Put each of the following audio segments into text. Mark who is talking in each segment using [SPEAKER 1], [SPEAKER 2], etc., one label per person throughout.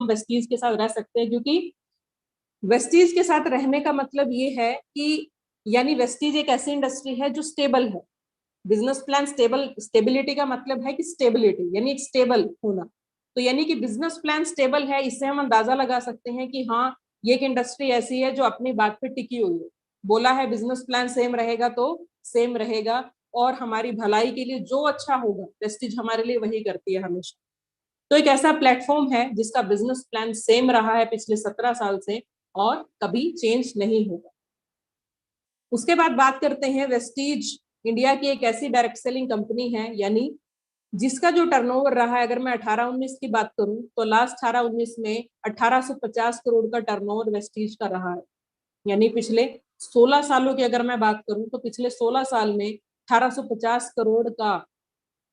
[SPEAKER 1] हम वेस्टीज के साथ रह सकते हैं, क्योंकि वेस्टीज के साथ रहने का मतलब ये है कि यानी वेस्टीज एक ऐसी इंडस्ट्री है जो स्टेबल है। बिजनेस प्लान स्टेबिलिटी का मतलब है कि स्टेबिलिटी यानी एक स्टेबल होना। तो यानी कि बिजनेस प्लान स्टेबल है, इससे हम अंदाजा लगा सकते हैं कि हाँ, ये एक इंडस्ट्री ऐसी है जो अपनी बात पे टिकी हुई है। बोला है बिजनेस प्लान सेम रहेगा तो सेम रहेगा, और हमारी भलाई के लिए जो अच्छा होगा वेस्टीज हमारे लिए वही करती है हमेशा। तो एक ऐसा प्लेटफॉर्म है जिसका बिजनेस प्लान सेम रहा है पिछले 17 साल से और कभी चेंज नहीं होगा। उसके बाद बात करते हैं वेस्टीज इंडिया की एक ऐसी डायरेक्ट सेलिंग कंपनी है, यानी जिसका जो टर्नओवर रहा है, अगर मैं 18-19 की बात करूं तो लास्ट 18-19 में 1850 करोड़ का टर्नओवर वेस्टीज का रहा है। यानी पिछले 16 सालों की अगर मैं बात करूं तो पिछले 16 साल में 1850 करोड़ का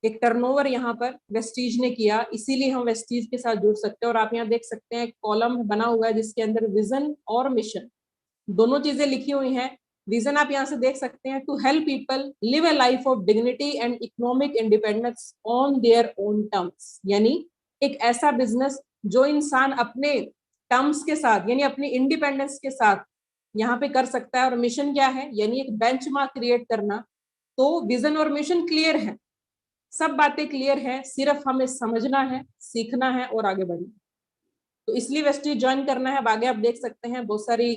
[SPEAKER 1] एक टर्नओवर यहाँ पर वेस्टीज ने किया। इसीलिए हम वेस्टीज के साथ जुड़ सकते हैं। और आप यहाँ देख सकते हैं कॉलम बना हुआ है जिसके अंदर विजन और मिशन दोनों चीजें लिखी हुई हैं। विजन आप यहाँ से देख सकते हैं, to help people live a life of dignity and economic independence on their own terms, यानी एक ऐसा बिजनेस जो इंसान अपने टर्म्स के साथ यानी अपनी इंडिपेंडेंस के साथ यहाँ पे कर सकता है। और मिशन क्या है, यानी एक बेंचमार्क क्रिएट करना। तो विजन और मिशन क्लियर है, सब बातें क्लियर है, सिर्फ हमें समझना है, सीखना है और आगे बढ़ना। तो इसलिए वेस्टीज ज्वाइन करना है। अब आगे आप देख सकते हैं बहुत सारी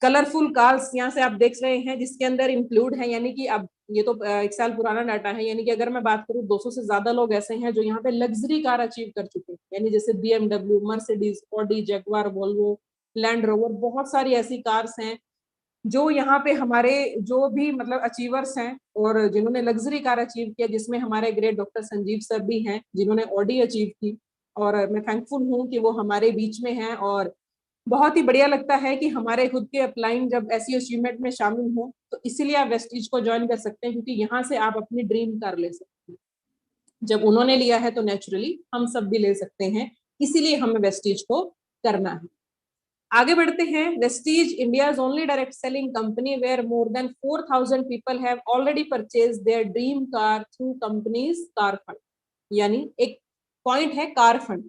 [SPEAKER 1] कलरफुल कार्स यहाँ से आप देख रहे हैं जिसके अंदर इंक्लूड है, यानी कि अब ये तो 1 साल पुराना डाटा है, यानी कि अगर मैं बात करूँ 200 से ज्यादा लोग ऐसे हैं जो यहाँ पे लग्जरी कार अचीव कर चुके हैं। यानी जैसे BMW, Mercedes, Audi, Jaguar, Volvo, land rover, बहुत सारी ऐसी कार्स हैं जो यहाँ पे हमारे जो भी मतलब अचीवर्स हैं और जिन्होंने लग्जरी कार अचीव किया, जिसमें हमारे ग्रेट डॉक्टर संजीव सर भी हैं जिन्होंने ऑडी अचीव की। और मैं थैंकफुल हूँ कि वो हमारे बीच में हैं, और बहुत ही बढ़िया लगता है कि हमारे खुद के अपलाइन जब ऐसी अचीवमेंट में शामिल हो। तो इसीलिए आप वेस्टीज को ज्वाइन कर सकते हैं, क्योंकि यहाँ से आप अपनी ड्रीम कार ले सकते हैं। जब उन्होंने लिया है तो नेचुरली हम सब भी ले सकते हैं, इसीलिए हमें वेस्टीज को करना है। आगे बढ़ते हैं। Vestige India's only direct selling company where more than 4000 people have already purchase their dream car through company's car fund. यानी एक पॉइंट है कार फंड,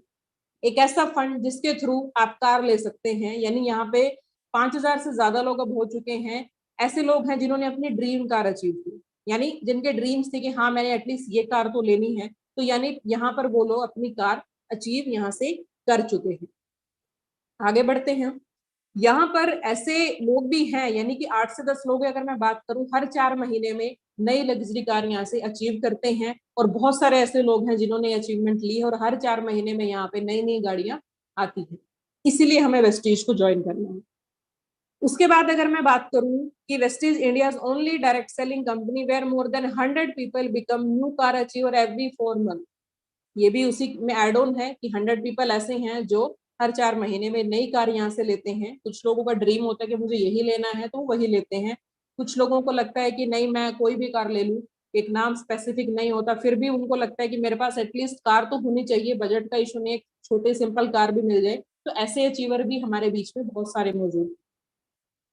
[SPEAKER 1] एक ऐसा फंड जिसके थ्रू आप कार ले सकते हैं। यानी यहाँ पे 5000 से ज्यादा लोग अब हो चुके हैं, ऐसे लोग हैं जिन्होंने अपनी ड्रीम कार अचीव की, यानी जिनके ड्रीम्स थे कि हाँ मैंने एटलीस्ट ये कार तो लेनी है। तो यानी यहाँ पर वो लोग अपनी कार अचीव यहाँ से कर चुके हैं। आगे बढ़ते हैं। यहाँ पर ऐसे लोग भी हैं, यानी कि 8 से 10 लोग अगर मैं बात करूं हर 4 महीने में नई लग्जरी कार यहाँ से अचीव करते हैं। और बहुत सारे ऐसे लोग हैं जिन्होंने अचीवमेंट ली है और हर 4 महीने में यहाँ पे नई नई गाड़ियां आती हैं। इसीलिए हमें वेस्टीज को ज्वाइन करना है। उसके बाद अगर मैं बात करूं कि Vestige India only direct selling company where more than 100 people become new car achiever every 4 month. ये भी उसी में एड ऑन है कि 100 पीपल ऐसे हैं जो हर 4 महीने में नई कार यहाँ से लेते हैं। कुछ लोगों का ड्रीम होता है कि मुझे यही लेना है तो वही लेते हैं। कुछ लोगों को लगता है कि नहीं मैं कोई भी कार ले लूं, एक नाम स्पेसिफिक नहीं होता, फिर भी उनको लगता है कि मेरे पास एटलीस्ट कार तो होनी चाहिए, बजट का इशू नहीं, एक छोटे सिंपल कार भी मिल जाए। तो ऐसे अचीवर भी हमारे बीच में बहुत सारे मौजूद हैं।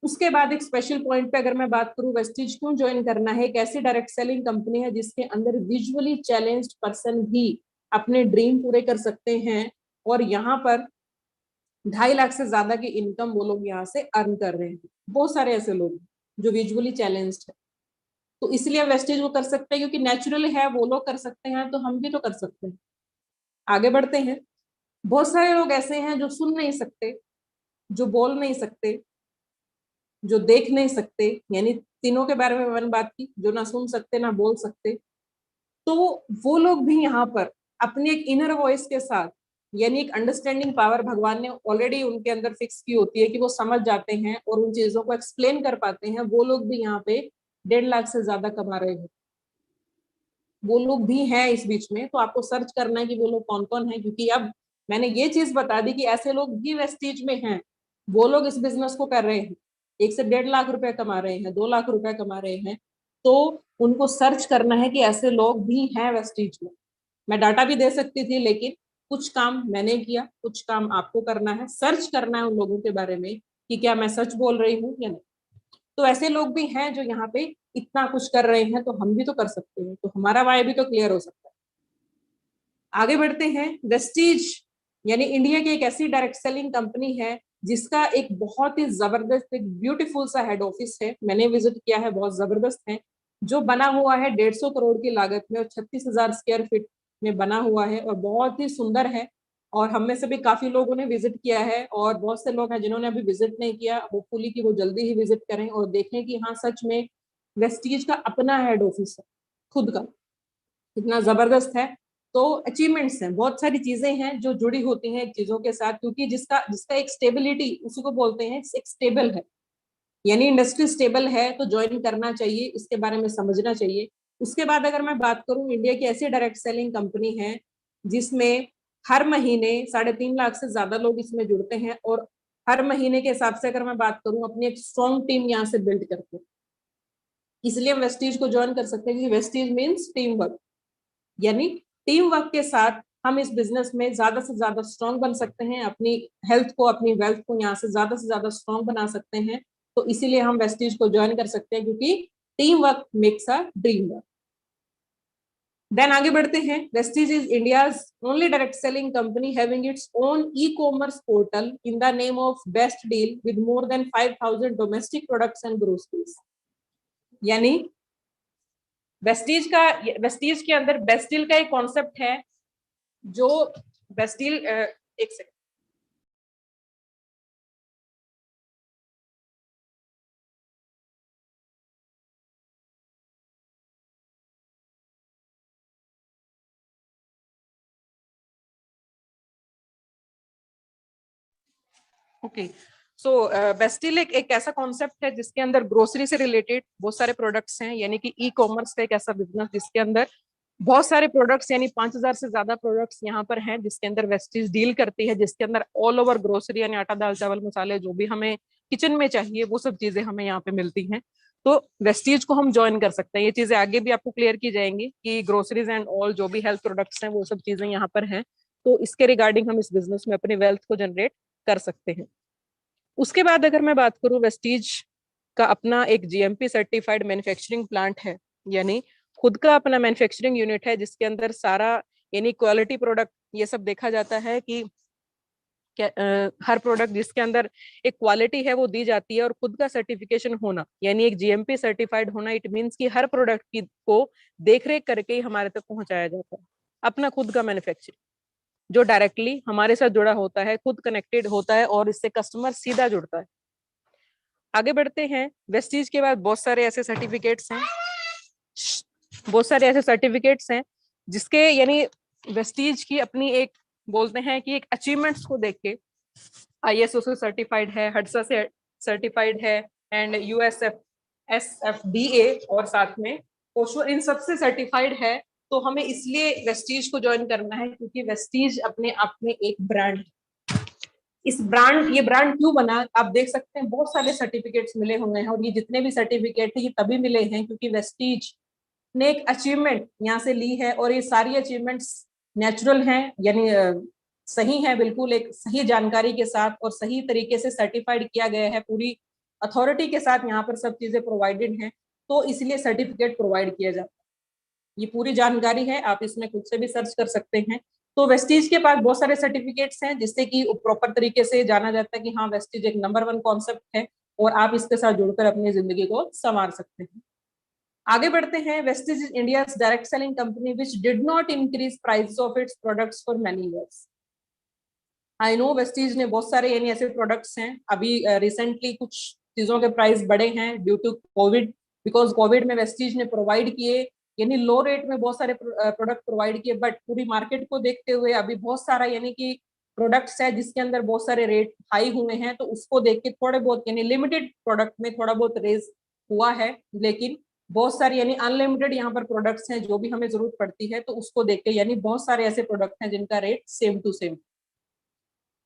[SPEAKER 1] उसके बाद एक स्पेशल पॉइंट पे अगर मैं बात करूं वेस्टीज क्यों ज्वाइन करना है, एक ऐसी डायरेक्ट सेलिंग कंपनी है जिसके अंदर विजुअली चैलेंज्ड पर्सन भी अपने ड्रीम पूरे कर सकते हैं। और यहाँ पर 2.5 लाख से ज्यादा की इनकम वो लोग यहाँ से अर्न कर रहे हैं। बहुत सारे ऐसे लोग जो विजुअली चैलेंज्ड है, तो इसलिए वेस्टेज वो कर सकते हैं, क्योंकि नेचुरल है, वो लोग कर सकते हैं तो हम भी तो कर सकते हैं। आगे बढ़ते हैं। बहुत सारे लोग ऐसे हैं जो सुन नहीं सकते, जो बोल नहीं सकते, जो देख नहीं सकते, यानी तीनों के बारे में मैंने बात की, जो ना सुन सकते ना बोल सकते। तो वो लोग भी यहाँ पर अपने एक इनर वॉइस के साथ, यानी एक अंडरस्टैंडिंग पावर भगवान ने ऑलरेडी उनके अंदर फिक्स की होती है कि वो समझ जाते हैं और उन चीजों को एक्सप्लेन कर पाते हैं। वो लोग भी यहाँ पे 1.5 लाख से ज्यादा कमा रहे हैं। वो लोग भी हैं इस बीच में, तो आपको सर्च करना है कि वो लोग कौन कौन है, क्योंकि अब मैंने ये चीज बता दी कि ऐसे लोग भी वेस्टीज में हैं। वो लोग इस बिजनेस को कर रहे हैं, 1 से 1.5 लाख रुपए कमा रहे हैं, 2 लाख रुपए कमा रहे हैं। तो उनको सर्च करना है कि ऐसे लोग भी हैं वेस्टीज में। मैं डाटा भी दे सकती थी, लेकिन कुछ काम मैंने किया, कुछ काम आपको करना है, सर्च करना है उन लोगों के बारे में कि क्या मैं सच बोल रही हूँ या नहीं। तो ऐसे लोग भी हैं जो यहाँ पे इतना कुछ कर रहे हैं, तो हम भी तो कर सकते हैं, तो हमारा वाय भी तो क्लियर हो सकता है। आगे बढ़ते हैं। वेस्टीज यानी इंडिया की एक ऐसी डायरेक्ट सेलिंग कंपनी है जिसका एक बहुत ही जबरदस्त, एक ब्यूटीफुल सा हेड ऑफिस है। मैंने विजिट किया है, बहुत जबरदस्त है, जो बना हुआ है 150 करोड़ की लागत में और 36,000 स्क्वायर फीट में बना हुआ है और बहुत ही सुंदर है। और हम में से भी काफी लोगों ने विजिट किया है और बहुत से लोग हैं जिन्होंने अभी विजिट नहीं किया, होपफुली कि वो जल्दी ही विजिट करें और देखें कि हाँ सच में वेस्टीज का अपना हेड ऑफिस है खुद का, कितना जबरदस्त है। तो अचीवमेंट्स हैं, बहुत सारी चीजें हैं जो जुड़ी होती हैं चीजों के साथ, क्योंकि जिसका जिसका एक स्टेबिलिटी उसी को बोलते हैं, एक स्टेबल है, यानी इंडस्ट्री स्टेबल है तो ज्वाइन करना चाहिए, इसके बारे में समझना चाहिए। उसके बाद अगर मैं बात करूं, इंडिया की ऐसी डायरेक्ट सेलिंग कंपनी है जिसमें हर महीने 3.5 लाख से ज्यादा लोग इसमें जुड़ते हैं और हर महीने के हिसाब से अगर मैं बात करूं अपनी एक स्ट्रॉन्ग टीम यहाँ से बिल्ड करते हैं। इसलिए हम वेस्टीज को ज्वाइन कर सकते हैं क्योंकि वेस्टीज मीन्स टीम वर्क, यानी टीम वर्क के साथ हम इस बिजनेस में ज्यादा से ज्यादा स्ट्रॉन्ग बन सकते हैं, अपनी हेल्थ को, अपनी वेल्थ को यहाँ से ज्यादा स्ट्रॉन्ग बना सकते हैं। तो इसीलिए हम वेस्टीज को ज्वाइन कर सकते हैं क्योंकि team work makes a dream work. Then आगे बढ़ते हैं। Vestige is India's only direct selling company having its own e commerce portal in the name of best deal with more than 5,000 domestic products and groceries. यानी Vestige के अंदर best deal का एक concept है, जो बेस्टिल एक second, okay. सो Bastille एक ऐसा कॉन्सेप्ट है जिसके अंदर ग्रोसरी से रिलेटेड बहुत सारे प्रोडक्ट्स हैं, यानी कि ई कॉमर्स का एक ऐसा बिजनेस जिसके अंदर बहुत सारे प्रोडक्ट्स, यानी 5,000 से ज्यादा प्रोडक्ट्स यहाँ पर हैं जिसके अंदर वेस्टीज डील करती है, जिसके अंदर ऑल ओवर ग्रोसरी यानी आटा दाल चावल मसाले जो भी हमें किचन में चाहिए वो सब चीजें हमें यहाँ पे मिलती हैं। तो वेस्टीज को हम ज्वाइन कर सकते हैं। ये चीजें आगे भी आपको क्लियर की जाएंगी कि ग्रोसरीज एंड ऑल जो भी हेल्थ प्रोडक्ट्स हैं वो सब चीजें यहाँ पर हैं। तो इसके रिगार्डिंग हम इस बिजनेस में अपनी वेल्थ को जनरेट कर सकते हैं। उसके बाद अगर मैं बात करूं, वेस्टीज का अपना एक जीएमपी सर्टिफाइड मैन्युफैक्चरिंग प्लांट है, यानी खुद का अपना मैन्युफैक्चरिंग यूनिट है जिसके अंदर सारा यानी क्वालिटी प्रोडक्ट ये सब देखा जाता है कि हर प्रोडक्ट जिसके अंदर एक क्वालिटी है वो दी जाती है। और खुद का सर्टिफिकेशन होना यानी एक जीएमपी सर्टिफाइड होना, इट मींस कि हर प्रोडक्ट की को देख रेख करके ही हमारे तक पहुंचाया जाता है। अपना खुद का मैन्युफैक्चरिंग जो डायरेक्टली हमारे साथ जुड़ा होता है, खुद कनेक्टेड होता है और इससे कस्टमर सीधा जुड़ता है। आगे बढ़ते हैं। वेस्टीज के बाद बहुत सारे ऐसे सर्टिफिकेट्स हैं जिसके यानी वेस्टीज की अपनी एक बोलते हैं कि एक अचीवमेंट्स को देख के आईएसओ से सर्टिफाइड है, हडसा से सर्टिफाइड है एंड यूएसएफ एसएफडीए और साथ में ओशो, इन सबसे सर्टिफाइड है। तो हमें इसलिए वेस्टीज को ज्वाइन करना है क्योंकि वेस्टीज अपने आप में एक ब्रांड है। ये ब्रांड क्यों बना, आप देख सकते हैं बहुत सारे सर्टिफिकेट्स मिले हुए हैं और ये जितने भी सर्टिफिकेट है ये तभी मिले हैं क्योंकि वेस्टीज ने एक अचीवमेंट यहाँ से ली है और ये सारी अचीवमेंट्स नेचुरल हैं, यानी सही है, बिल्कुल एक सही जानकारी के साथ और सही तरीके से सर्टिफाइड किया गया है, पूरी अथॉरिटी के साथ यहाँ पर सब चीजें प्रोवाइडेड हैं। तो इसलिए सर्टिफिकेट प्रोवाइड किया जाता है। ये पूरी जानकारी है, आप इसमें खुद से भी सर्च कर सकते हैं। तो वेस्टीज के पास बहुत सारे सर्टिफिकेट्स हैं जिससे कि प्रॉपर तरीके से जाना जाता है कि हाँ वेस्टीज एक नंबर 1 कॉन्सेप्ट है और आप इसके साथ जुड़कर अपनी जिंदगी को संवार सकते हैं। आगे बढ़ते हैं। Vestige is India direct selling company which did not increase price of its products for many years. I know Vestige ने बहुत सारे यानी ऐसे प्रोडक्ट्स हैं, अभी रिसेंटली कुछ चीजों के प्राइस बढ़े हैं due to covid, because covid में वेस्टीज ने प्रोवाइड किए यानी लो रेट में बहुत सारे प्रोडक्ट प्रोवाइड किए, बट पूरी मार्केट को देखते हुए अभी बहुत सारा यानी कि प्रोडक्ट्स है जिसके अंदर बहुत सारे रेट हाई हुए हैं, तो उसको देख के थोड़े बहुत यानी लिमिटेड प्रोडक्ट में थोड़ा बहुत रेज हुआ है, लेकिन बहुत सारे यानी अनलिमिटेड यहाँ पर प्रोडक्ट्स हैं जो भी हमें जरूरत पड़ती है, तो उसको देख के यानी बहुत सारे ऐसे प्रोडक्ट हैं जिनका रेट सेम टू सेम।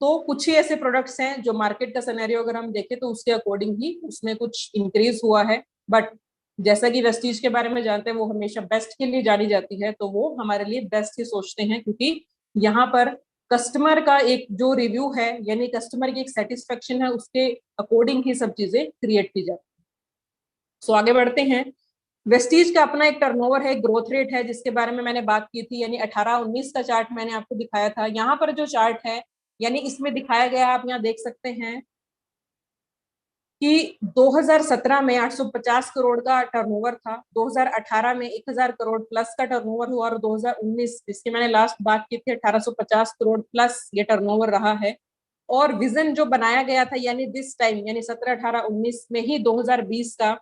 [SPEAKER 1] तो कुछ ही ऐसे प्रोडक्ट्स हैं जो मार्केट का सिनेरियो अगर हम देखें तो उसके अकॉर्डिंग ही उसमें कुछ इंक्रीज हुआ है, बट जैसा कि वेस्टीज के बारे में जानते हैं वो हमेशा बेस्ट के लिए जानी जाती है, तो वो हमारे लिए बेस्ट ही सोचते हैं क्योंकि यहाँ पर कस्टमर का एक जो रिव्यू है यानी कस्टमर की एक सेटिस्फेक्शन है उसके अकॉर्डिंग ही सब चीजें क्रिएट की जाती है। सो आगे बढ़ते हैं। वेस्टीज का अपना एक टर्नओवर है, ग्रोथ रेट है, जिसके बारे में मैंने बात की थी, यानी 18-19 का चार्ट मैंने आपको दिखाया था। यहाँ पर जो चार्ट है, यानी इसमें दिखाया गया, आप यहाँ देख सकते हैं कि 2017 में 850 करोड़ का टर्नओवर था, 2018 में 1000 करोड़ प्लस का टर्नओवर हुआ, और 2019 जिसकी मैंने लास्ट बात की थी 1850 करोड़ प्लस ये टर्नओवर रहा है। और विजन जो बनाया गया था, यानी दिस टाइम, यानी 17, 18, 19 में ही 2020 का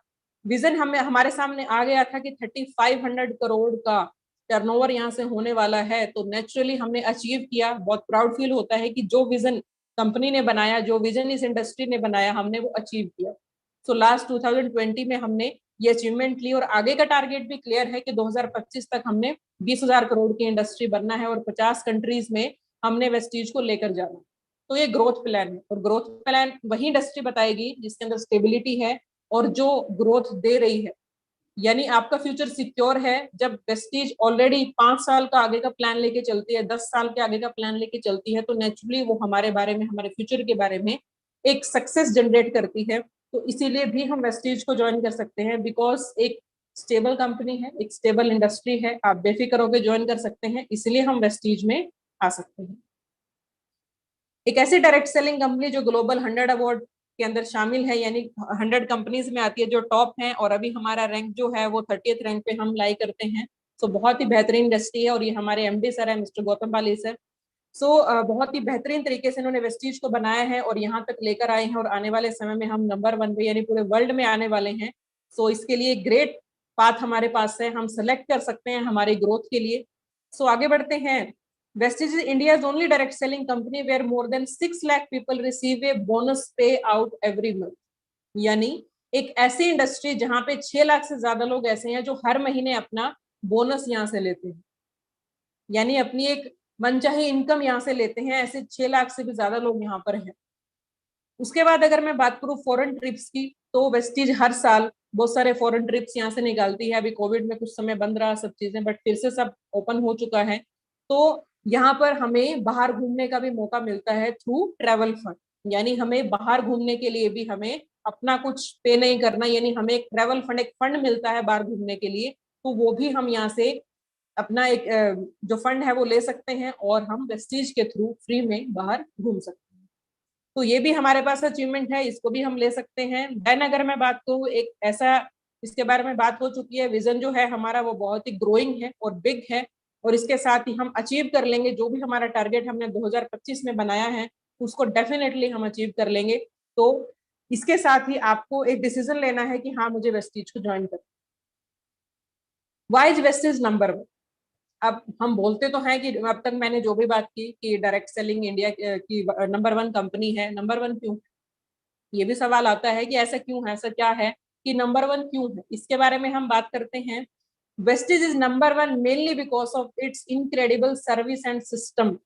[SPEAKER 1] विजन हमें हमारे सामने आ गया था कि 3500 करोड़ का टर्नओवर यहाँ से होने वाला है। तो नेचुरली हमने अचीव किया, बहुत प्राउड फील होता है कि जो विजन कंपनी ने बनाया, जो विजन इस इंडस्ट्री ने बनाया, हमने वो अचीव किया। सो लास्ट 2020 में हमने ये अचीवमेंट ली, और आगे का टारगेट भी क्लियर है कि 2025 तक हमने 20,000 करोड़ की इंडस्ट्री बनना है, और 50 कंट्रीज में हमने वेस्टीज को लेकर जाना। तो ये ग्रोथ प्लान है, और ग्रोथ प्लान वही इंडस्ट्री बताएगी जिसके अंदर स्टेबिलिटी है और जो ग्रोथ दे रही है। यानी आपका फ्यूचर सिक्योर है जब वेस्टीज ऑलरेडी 5 साल का आगे का प्लान लेके चलती है, 10 साल के आगे का प्लान लेके चलती है, तो नेचुरली वो हमारे बारे में, हमारे फ्यूचर के बारे में एक सक्सेस जनरेट करती है। तो इसीलिए भी हम वेस्टीज को ज्वाइन कर सकते हैं, बिकॉज एक स्टेबल कंपनी है, एक स्टेबल इंडस्ट्री है, आप बेफिक्र होकर ज्वाइन कर सकते हैं, इसलिए हम वेस्टीज में आ सकते हैं। एक ऐसी डायरेक्ट सेलिंग कंपनी जो ग्लोबल 100 अवार्ड के अंदर शामिल है, यानी 100 कंपनीज में आती है जो टॉप हैं, और अभी हमारा रैंक जो है वो 30th रैंक पे हम लाई करते हैं। सो बहुत ही बेहतरीन इंडस्ट्री है, और ये हमारे एमडी सर है, मिस्टर गौतम बाली सर। सो बहुत ही बेहतरीन तरीके से इन्होंने वेस्टीज को बनाया है और यहाँ तक लेकर आए हैं, और आने वाले समय में हम नंबर 1 पे, यानी पूरे वर्ल्ड में आने वाले हैं। सो इसके लिए ग्रेट पाथ हमारे पास है, हम सेलेक्ट कर सकते हैं हमारी ग्रोथ के लिए। सो आगे बढ़ते हैं। Vestige is India's only direct selling company where more than 6 lakh people receive a bonus payout every month. यानी एक ऐसी इंडस्ट्री जहां पे 6 लाख से ज्यादा लोग ऐसे हैं जो हर महीने अपना बोनस यहां से लेते हैं, यानी अपनी एक मनचाही इनकम यहां से लेते हैं। ऐसे 6 लाख से भी ज्यादा लोग यहाँ पर हैं। उसके बाद अगर मैं बात करूं फॉरेन ट्रिप्स की, तो वेस्टीज हर साल बहुत सारे फॉरेन ट्रिप्स यहाँ से निकालती है। अभी कोविड में कुछ समय बंद रहा सब चीजें, बट फिर से सब ओपन हो चुका है। तो यहाँ पर हमें बाहर घूमने का भी मौका मिलता है थ्रू ट्रेवल फंड, यानी हमें बाहर घूमने के लिए भी हमें अपना कुछ पे नहीं करना, यानी हमें एक ट्रेवल फंड, एक फंड मिलता है बाहर घूमने के लिए। तो वो भी हम यहाँ से अपना एक जो फंड है वो ले सकते हैं, और हम वेस्टीज के थ्रू फ्री में बाहर घूम सकते हैं। तो ये भी हमारे पास अचीवमेंट है, इसको भी हम ले सकते हैं। देन अगर मैं बात करूँ एक ऐसा, इसके बारे में बात हो चुकी है, विजन जो है हमारा वो बहुत ही ग्रोइंग है और बिग है, और इसके साथ ही हम अचीव कर लेंगे जो भी हमारा टारगेट हमने 2025 में बनाया है, उसको डेफिनेटली हम अचीव कर लेंगे। तो इसके साथ ही आपको एक डिसीजन लेना है कि हाँ मुझे वेस्टीज को ज्वाइन करना। Why is Vestige number 1? अब हम बोलते तो हैं कि अब तक मैंने जो भी बात की कि डायरेक्ट सेलिंग इंडिया की नंबर 1 कंपनी है, नंबर 1 क्यों? ये भी सवाल आता है कि ऐसा क्यों है, ऐसा क्या है कि नंबर 1 क्यों है? इसके बारे में हम बात करते हैं। Vestige is number 1 mainly because of its incredible service and system.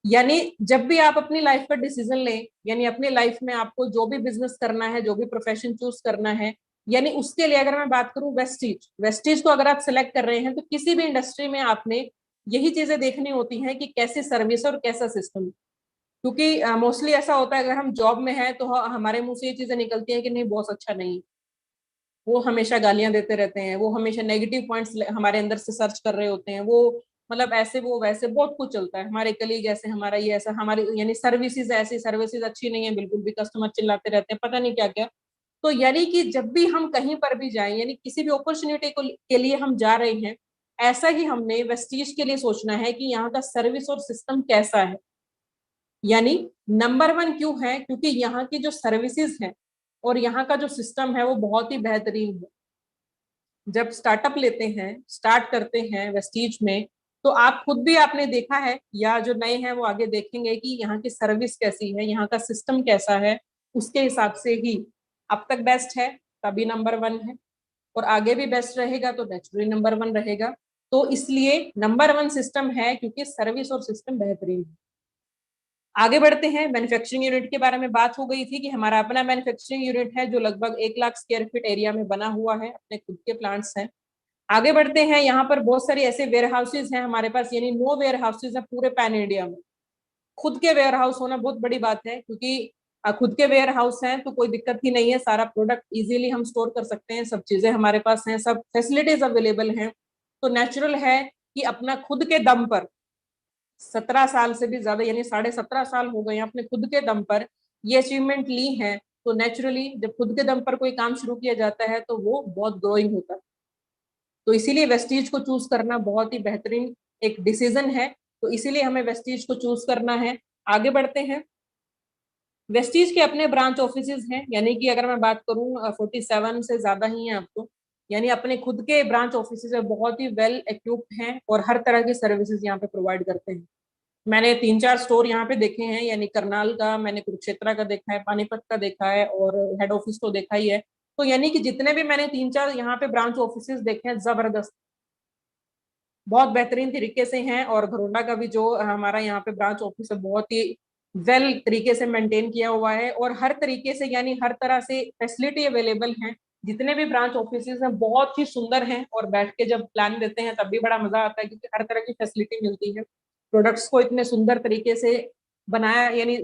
[SPEAKER 1] यानी जब भी आप अपनी लाइफ का डिसीजन लें, यानी अपनी लाइफ में आपको जो भी बिजनेस करना है, जो भी प्रोफेशन चूज करना है, यानी उसके लिए अगर मैं बात करूं वेस्टीज, वेस्टीज को अगर आप सिलेक्ट कर रहे हैं, तो किसी भी इंडस्ट्री में आपने यही चीजें देखनी होती हैं कि कैसी सर्विस और कैसा सिस्टम। क्योंकि मोस्टली ऐसा होता है अगर हम जॉब में हैं तो हमारे मुंह से ये चीजें निकलती हैं कि नहीं बॉस अच्छा नहीं, वो हमेशा गालियां देते रहते हैं, वो हमेशा नेगेटिव पॉइंट्स हमारे अंदर से सर्च कर रहे होते हैं, वो मतलब ऐसे वो वैसे बहुत कुछ चलता है। हमारे कलीग ऐसे, हमारा ये ऐसा, हमारी यानी सर्विसेज ऐसी, सर्विसेज अच्छी नहीं है बिल्कुल भी, कस्टमर चिल्लाते रहते हैं, पता नहीं क्या क्या। तो यानी कि जब भी हम कहीं पर भी जाएं, यानी किसी भी अपॉर्चुनिटी को के लिए हम जा रहे हैं, ऐसा ही हमने वेस्टीज के लिए सोचना है कि यहाँ का सर्विस और सिस्टम कैसा है। यानी नंबर 1 क्यों है? क्योंकि यहाँ की जो सर्विसेज हैं और यहाँ का जो सिस्टम है वो बहुत ही बेहतरीन है। जब स्टार्टअप लेते हैं, स्टार्ट करते हैं वेस्टीज में, तो आप खुद भी आपने देखा है, या जो नए हैं वो आगे देखेंगे कि यहाँ की सर्विस कैसी है, यहाँ का सिस्टम कैसा है, उसके हिसाब से ही अब तक बेस्ट है तभी नंबर 1 है, और आगे भी बेस्ट रहेगा तो नेचुरली नंबर 1 रहेगा। तो इसलिए नंबर 1 सिस्टम है क्योंकि सर्विस और सिस्टम बेहतरीन है। आगे बढ़ते हैं। मैन्युफैक्चरिंग यूनिट के बारे में बात हो गई थी कि हमारा अपना मैन्युफैक्चरिंग यूनिट है जो लगभग 1 लाख स्क्वायर फीट एरिया में बना हुआ है, अपने खुद के प्लांट्स हैं। आगे बढ़ते हैं। यहाँ पर बहुत सारे ऐसे वेयर हाउसेज हैं हमारे पास, यानी 9 वेयर हाउसेज है पूरे पैन इंडिया में। खुद के वेयर हाउस होना बहुत बड़ी बात है, क्योंकि खुद के वेयर हाउस हैं तो कोई दिक्कत ही नहीं है, सारा प्रोडक्ट इजीली हम स्टोर कर सकते हैं, सब चीजें हमारे पास हैं, सब फैसिलिटीज अवेलेबल हैं। तो नेचुरल है कि अपना खुद के दम पर 17 साल से भी ज्यादा यानी 17.5 साल हो गए अपने खुद के दम पर ये अचीवमेंट ली है। तो नेचुरली जब खुद के दम पर कोई काम शुरू किया जाता है तो वो बहुत ग्रोइंग होता है। तो इसीलिए वेस्टीज को चूज करना बहुत ही बेहतरीन एक डिसीजन है। तो इसीलिए हमें वेस्टीज को चूज करना है। आगे बढ़ते हैं। वेस्टीज के अपने ब्रांच ऑफिसेज हैं, यानी कि अगर मैं बात करूं 47 से ज्यादा ही हैं आपको, यानी अपने खुद के ब्रांच ऑफिसेज बहुत ही वेल इक्विप्ड हैं और हर तरह की सर्विसेज यहाँ पे प्रोवाइड करते हैं। मैंने 3-4 स्टोर यहाँ पे देखे हैं, यानी करनाल का, मैंने कुरुक्षेत्र का देखा है, पानीपत का देखा है और हेड ऑफिस तो देखा ही है। तो यानी कि जितने भी मैंने 3-4 यहाँ पे ब्रांच ऑफिसेज देखे हैं, जबरदस्त, बहुत बेहतरीन तरीके से हैं। और घरोंडा का भी जो हमारा यहाँ पे ब्रांच ऑफिस है बहुत ही वेल तरीके से मेंटेन किया हुआ है और हर तरीके से यानी हर तरह से फैसिलिटी अवेलेबल है। जितने भी ब्रांच ऑफिसेज हैं बहुत ही सुंदर हैं और बैठ के जब प्लान देते हैं तब भी बड़ा मजा आता है क्योंकि हर तरह की फैसिलिटी मिलती है। प्रोडक्ट्स को इतने सुंदर तरीके से बनाया यानी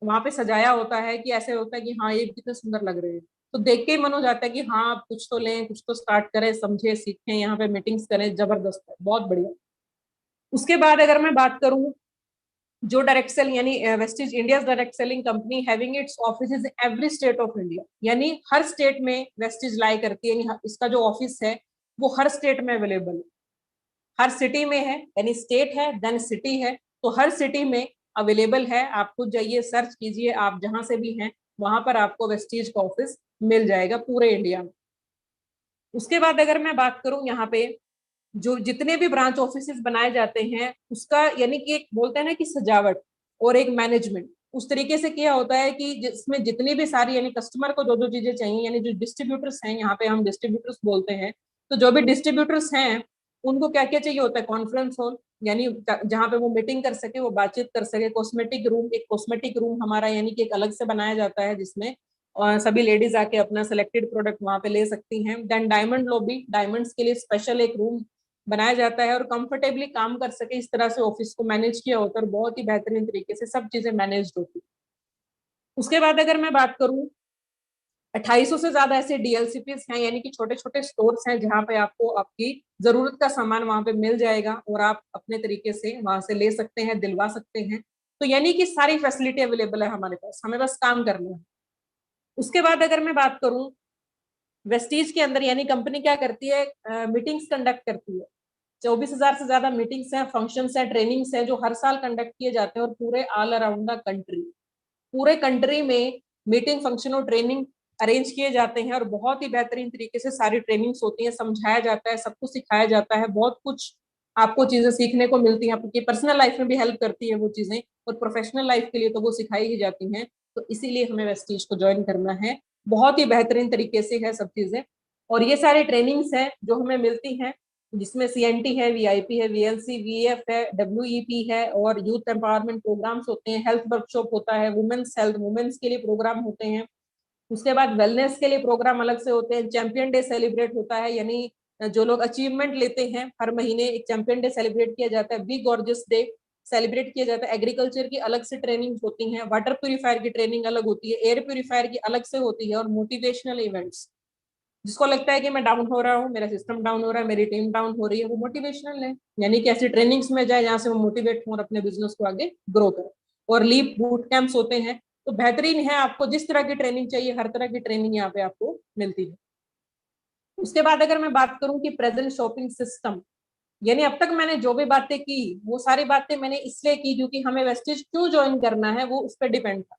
[SPEAKER 1] वहां पे सजाया होता है कि ऐसे होता है कि हाँ ये कितने सुंदर लग रहे हैं। तो देख के ही मन हो जाता है कि हाँ आप कुछ तो लें, कुछ तो स्टार्ट करें, समझे सीखें, यहाँ पे मीटिंग्स करें, जबरदस्त है, बहुत बढ़िया। उसके बाद अगर मैं बात करूं जो डायरेक्ट सेल यानी Vestige India direct selling company having it's office in every state of India, यानी हर स्टेट में वेस्टीज लाई करती है, यानी इसका जो ऑफिस है वो हर स्टेट में अवेलेबल है, हर सिटी में है, यानी स्टेट है देन सिटी है, तो हर सिटी में अवेलेबल है। आप खुद जाइए सर्च कीजिए, आप जहां से भी हैं वहां पर आपको वेस्टीज का ऑफिस मिल जाएगा पूरे इंडिया में। उसके बाद अगर मैं बात करूं यहाँ पे जो जितने भी ब्रांच ऑफिसेस बनाए जाते हैं उसका यानी कि एक बोलते हैं ना कि सजावट और एक मैनेजमेंट उस तरीके से किया होता है कि जिसमें जितनी भी सारी यानी कस्टमर को जो जो चीजें चाहिए, यानी जो डिस्ट्रीब्यूटर्स हैं, यहाँ पे हम डिस्ट्रीब्यूटर्स बोलते हैं, तो जो भी डिस्ट्रीब्यूटर्स हैं उनको क्या क्या चाहिए होता है, कॉन्फ्रेंस हॉल यानी जहाँ पे वो मीटिंग कर सके, वो बातचीत कर सके, कॉस्मेटिक रूम, एक कॉस्मेटिक रूम हमारा यानी कि एक अलग से बनाया जाता है जिसमें सभी लेडीज आके अपना सिलेक्टेड प्रोडक्ट वहां पे ले सकती हैं। देन डायमंड लॉबी, डायमंड्स के लिए स्पेशल एक रूम बनाया जाता है और कंफर्टेबली काम कर सके इस तरह से ऑफिस को मैनेज किया होता है और बहुत ही बेहतरीन तरीके से सब चीजें मैनेज होती। उसके बाद अगर मैं बात करूं 2800 से ज्यादा ऐसे डीएलसीपीज हैं, यानी कि छोटे छोटे स्टोर्स हैं जहां पे आपको आपकी जरूरत का सामान वहां पे मिल जाएगा और आप अपने तरीके से वहां से ले सकते हैं, दिलवा सकते हैं। तो यानी कि सारी फैसिलिटी अवेलेबल है हमारे पास, हमें बस काम करना है। उसके बाद अगर मैं बात करूं वेस्टीज के अंदर यानी कंपनी क्या करती है, मीटिंग्स कंडक्ट करती है। 24,000 से ज्यादा मीटिंग्स हैं, फंक्शंस हैं, ट्रेनिंग्स हैं जो हर साल कंडक्ट किए जाते हैं और पूरे ऑल अराउंड द कंट्री, पूरे कंट्री में मीटिंग फंक्शन और ट्रेनिंग अरेंज किए जाते हैं और बहुत ही बेहतरीन तरीके से सारी ट्रेनिंग्स होती हैं, समझाया जाता है, सब कुछ सिखाया जाता है, बहुत कुछ आपको चीजें सीखने को मिलती हैं, आपकी पर्सनल लाइफ में भी हेल्प करती है वो चीजें और प्रोफेशनल लाइफ के लिए तो वो सिखाई ही जाती हैं। तो इसीलिए हमें वेस्टीज को ज्वाइन करना है, बहुत ही बेहतरीन तरीके से है सब चीजें। और ये सारी ट्रेनिंग्स हैं जो हमें मिलती हैं जिसमें सीएनटी है, वीआईपी है, वीएलसी, वीएफ है, डब्ल्यूईपी है और यूथ एम्पावरमेंट प्रोग्राम्स होते हैं, हेल्थ वर्कशॉप होता है, वुमेन्स हेल्थ, वुमेन्स के लिए प्रोग्राम होते हैं। उसके बाद वेलनेस के लिए प्रोग्राम अलग से होते हैं, चैंपियन डे सेलिब्रेट होता है, यानी जो लोग अचीवमेंट लेते हैं हर महीने एक चैंपियन डे सेलिब्रेट किया जाता है, बी गॉर्जियस डे सेलिब्रेट किया जाता है। एग्रीकल्चर की अलग से ट्रेनिंग होती है, वाटर प्यूरिफायर की ट्रेनिंग अलग होती है, एयर प्यूरिफायर की अलग से होती है और मोटिवेशनल इवेंट्स, जिसको लगता है कि मैं डाउन हो रहा हूँ, मेरा सिस्टम डाउन हो रहा है, मेरी टीम डाउन हो रही है, वो मोटिवेशनल है, यानी कि ऐसी ट्रेनिंग्स में जाए जहाँ से वो मोटिवेट हो और अपने बिजनेस को आगे ग्रो करे। और लीप बूट कैंप्स होते हैं, तो बेहतरीन है, आपको जिस तरह की ट्रेनिंग चाहिए हर तरह की ट्रेनिंग यहाँ पे आपको मिलती है। उसके बाद अगर मैं बात करूं कि प्रेजेंट शॉपिंग सिस्टम, यानी अब तक मैंने जो भी बातें की वो सारी बातें मैंने इसलिए की क्योंकि हमें वेस्टेज क्यों ज्वाइन करना है वो उस पर डिपेंड था।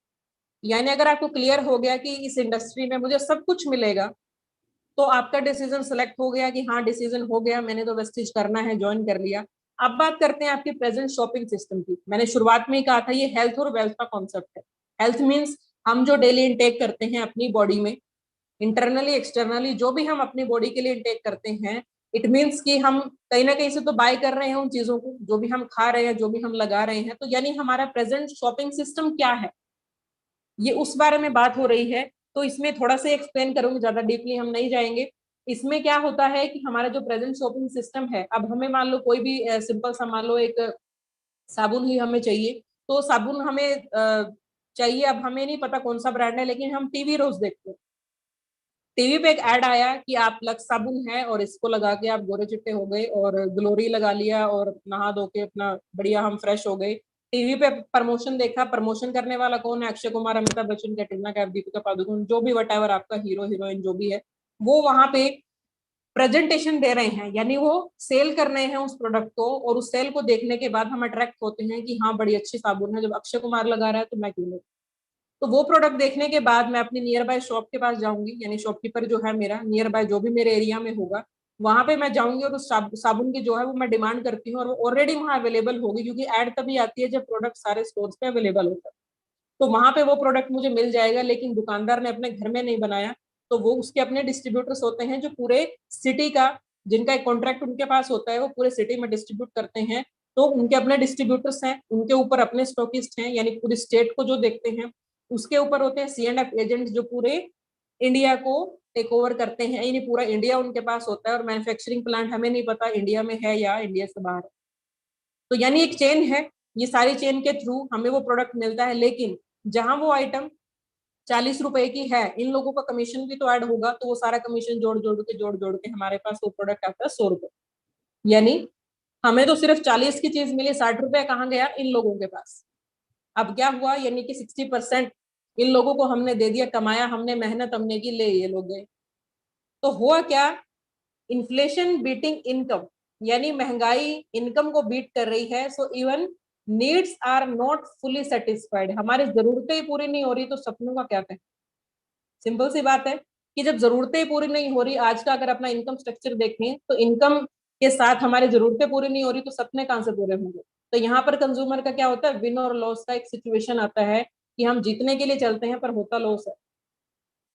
[SPEAKER 1] यानी अगर आपको क्लियर हो गया कि इस इंडस्ट्री में मुझे सब कुछ मिलेगा तो आपका डिसीजन सेलेक्ट हो गया कि हाँ डिसीजन हो गया, मैंने तो वेस्टेज करना है, ज्वाइन कर लिया। अब बात करते हैं आपकी प्रेजेंट शॉपिंग सिस्टम की। मैंने शुरुआत में ही कहा था ये हेल्थ और वेल्थ का कॉन्सेप्ट है। हेल्थ मीन्स हम जो डेली इंटेक करते हैं अपनी बॉडी में, इंटरनली एक्सटर्नली जो भी हम अपनी बॉडी के लिए इंटेक करते हैं, इट मीन्स कि हम कहीं ना कहीं से तो बाय कर रहे हैं उन चीजों को, जो भी हम खा रहे हैं, जो भी हम लगा रहे हैं। तो यानी हमारा प्रेजेंट शॉपिंग सिस्टम क्या है, ये उस बारे में बात हो रही है। तो इसमें थोड़ा सा एक्सप्लेन करूंगी, ज्यादा डीपली हम नहीं जाएंगे। इसमें क्या होता है कि हमारा जो प्रेजेंट शॉपिंग सिस्टम है, अब हमें मान लो कोई भी सिंपल सा मान लो एक साबुन ही हमें चाहिए, तो साबुन हमें चाहिए, अब हमें नहीं पता कौन सा ब्रांड है, लेकिन हम टीवी रोज देखते हैं, टीवी पे एक ऐड आया कि आप लक्स साबुन है और इसको लगा के आप गोरे चिट्टे हो गए, और ग्लोरी लगा लिया और नहा धो के अपना बढ़िया हम फ्रेश हो गए। टीवी पे प्रमोशन देखा, प्रमोशन करने वाला कौन है? अक्षय कुमार, अमिताभ बच्चन, कैटरीना कैफ, दीपिका पादुकोण, जो भी वट एवर आपका हीरो हीरोइन जो भी है, वो वहां पे प्रेजेंटेशन दे रहे हैं, यानी वो सेल कर रहे हैं उस प्रोडक्ट को, और उस सेल को देखने के बाद हम अट्रैक्ट होते हैं कि हाँ बड़ी अच्छी साबुन है, जब अक्षय कुमार लगा रहा है तो मैं क्यों नहीं। तो वो प्रोडक्ट देखने के बाद मैं अपनी नियर बाय शॉप के पास जाऊंगी, यानी शॉपकीपर जो है मेरा नियर बाय जो भी मेरे एरिया में होगा, वहां पे मैं जाऊंगी और उस साबुन की जो है वो मैं डिमांड करती हूँ, और वो ऑलरेडी वहां अवेलेबल होगी, क्योंकि एड तभी आती है जब प्रोडक्ट सारे स्टोर्स पे अवेलेबल होता है। तो वहां पे वो प्रोडक्ट मुझे मिल जाएगा, लेकिन दुकानदार ने अपने घर में नहीं बनाया, तो वो उसके अपने डिस्ट्रीब्यूटर्स होते हैं जो पूरे सिटी का, जिनका एक कॉन्ट्रैक्ट उनके पास होता है, वो पूरे सिटी में डिस्ट्रीब्यूट करते हैं। तो उनके अपने डिस्ट्रीब्यूटर्स हैं, उनके ऊपर अपने स्टॉकिस्ट हैं, यानी पूरी स्टेट को जो देखते हैं, उसके ऊपर होते हैं C&F एजेंट्स जो पूरे इंडिया को टेक ओवर करते हैं, यानी पूरा इंडिया उनके पास होता है, और मैन्युफैक्चरिंग प्लांट हमें नहीं पता इंडिया में है या इंडिया से बाहर है। तो यानी एक चेन है, ये सारी चेन के थ्रू हमें वो प्रोडक्ट मिलता है, लेकिन जहां वो आइटम 40 रुपए की है, इन लोगों का कमीशन भी तो ऐड होगा, तो वो सारा कमीशन जोड़ जोड़ के हमारे पास वो प्रोडक्ट आता है 100 रुपए। यानी हमें तो सिर्फ 40 की चीज मिली, 60 रुपए कहाँ गया? इन लोगों के पास। अब क्या हुआ? यानी कि 60% इन लोगों को हमने दे दिया, कमाया हमने, मेहनत हमने की, ले ये लोग गए। तो हुआ क्या? इन्फ्लेशन बीटिंग इनकम, यानी महंगाई इनकम को बीट कर रही है। So even needs are not fully satisfied, हमारी जरूरतें ही पूरी नहीं हो रही, तो सपनों का क्या कहें। सिंपल सी बात है कि जब जरूरतें पूरी नहीं हो रही, आज का अगर अपना इनकम स्ट्रक्चर देखें तो इनकम के साथ हमारी जरूरतें पूरी नहीं हो रही, तो सपने कहां से पूरे होंगे। तो यहाँ पर कंज्यूमर का क्या होता है? विन और लॉस का एक सिचुएशन आता है कि हम जीतने के लिए चलते हैं पर होता लॉस है।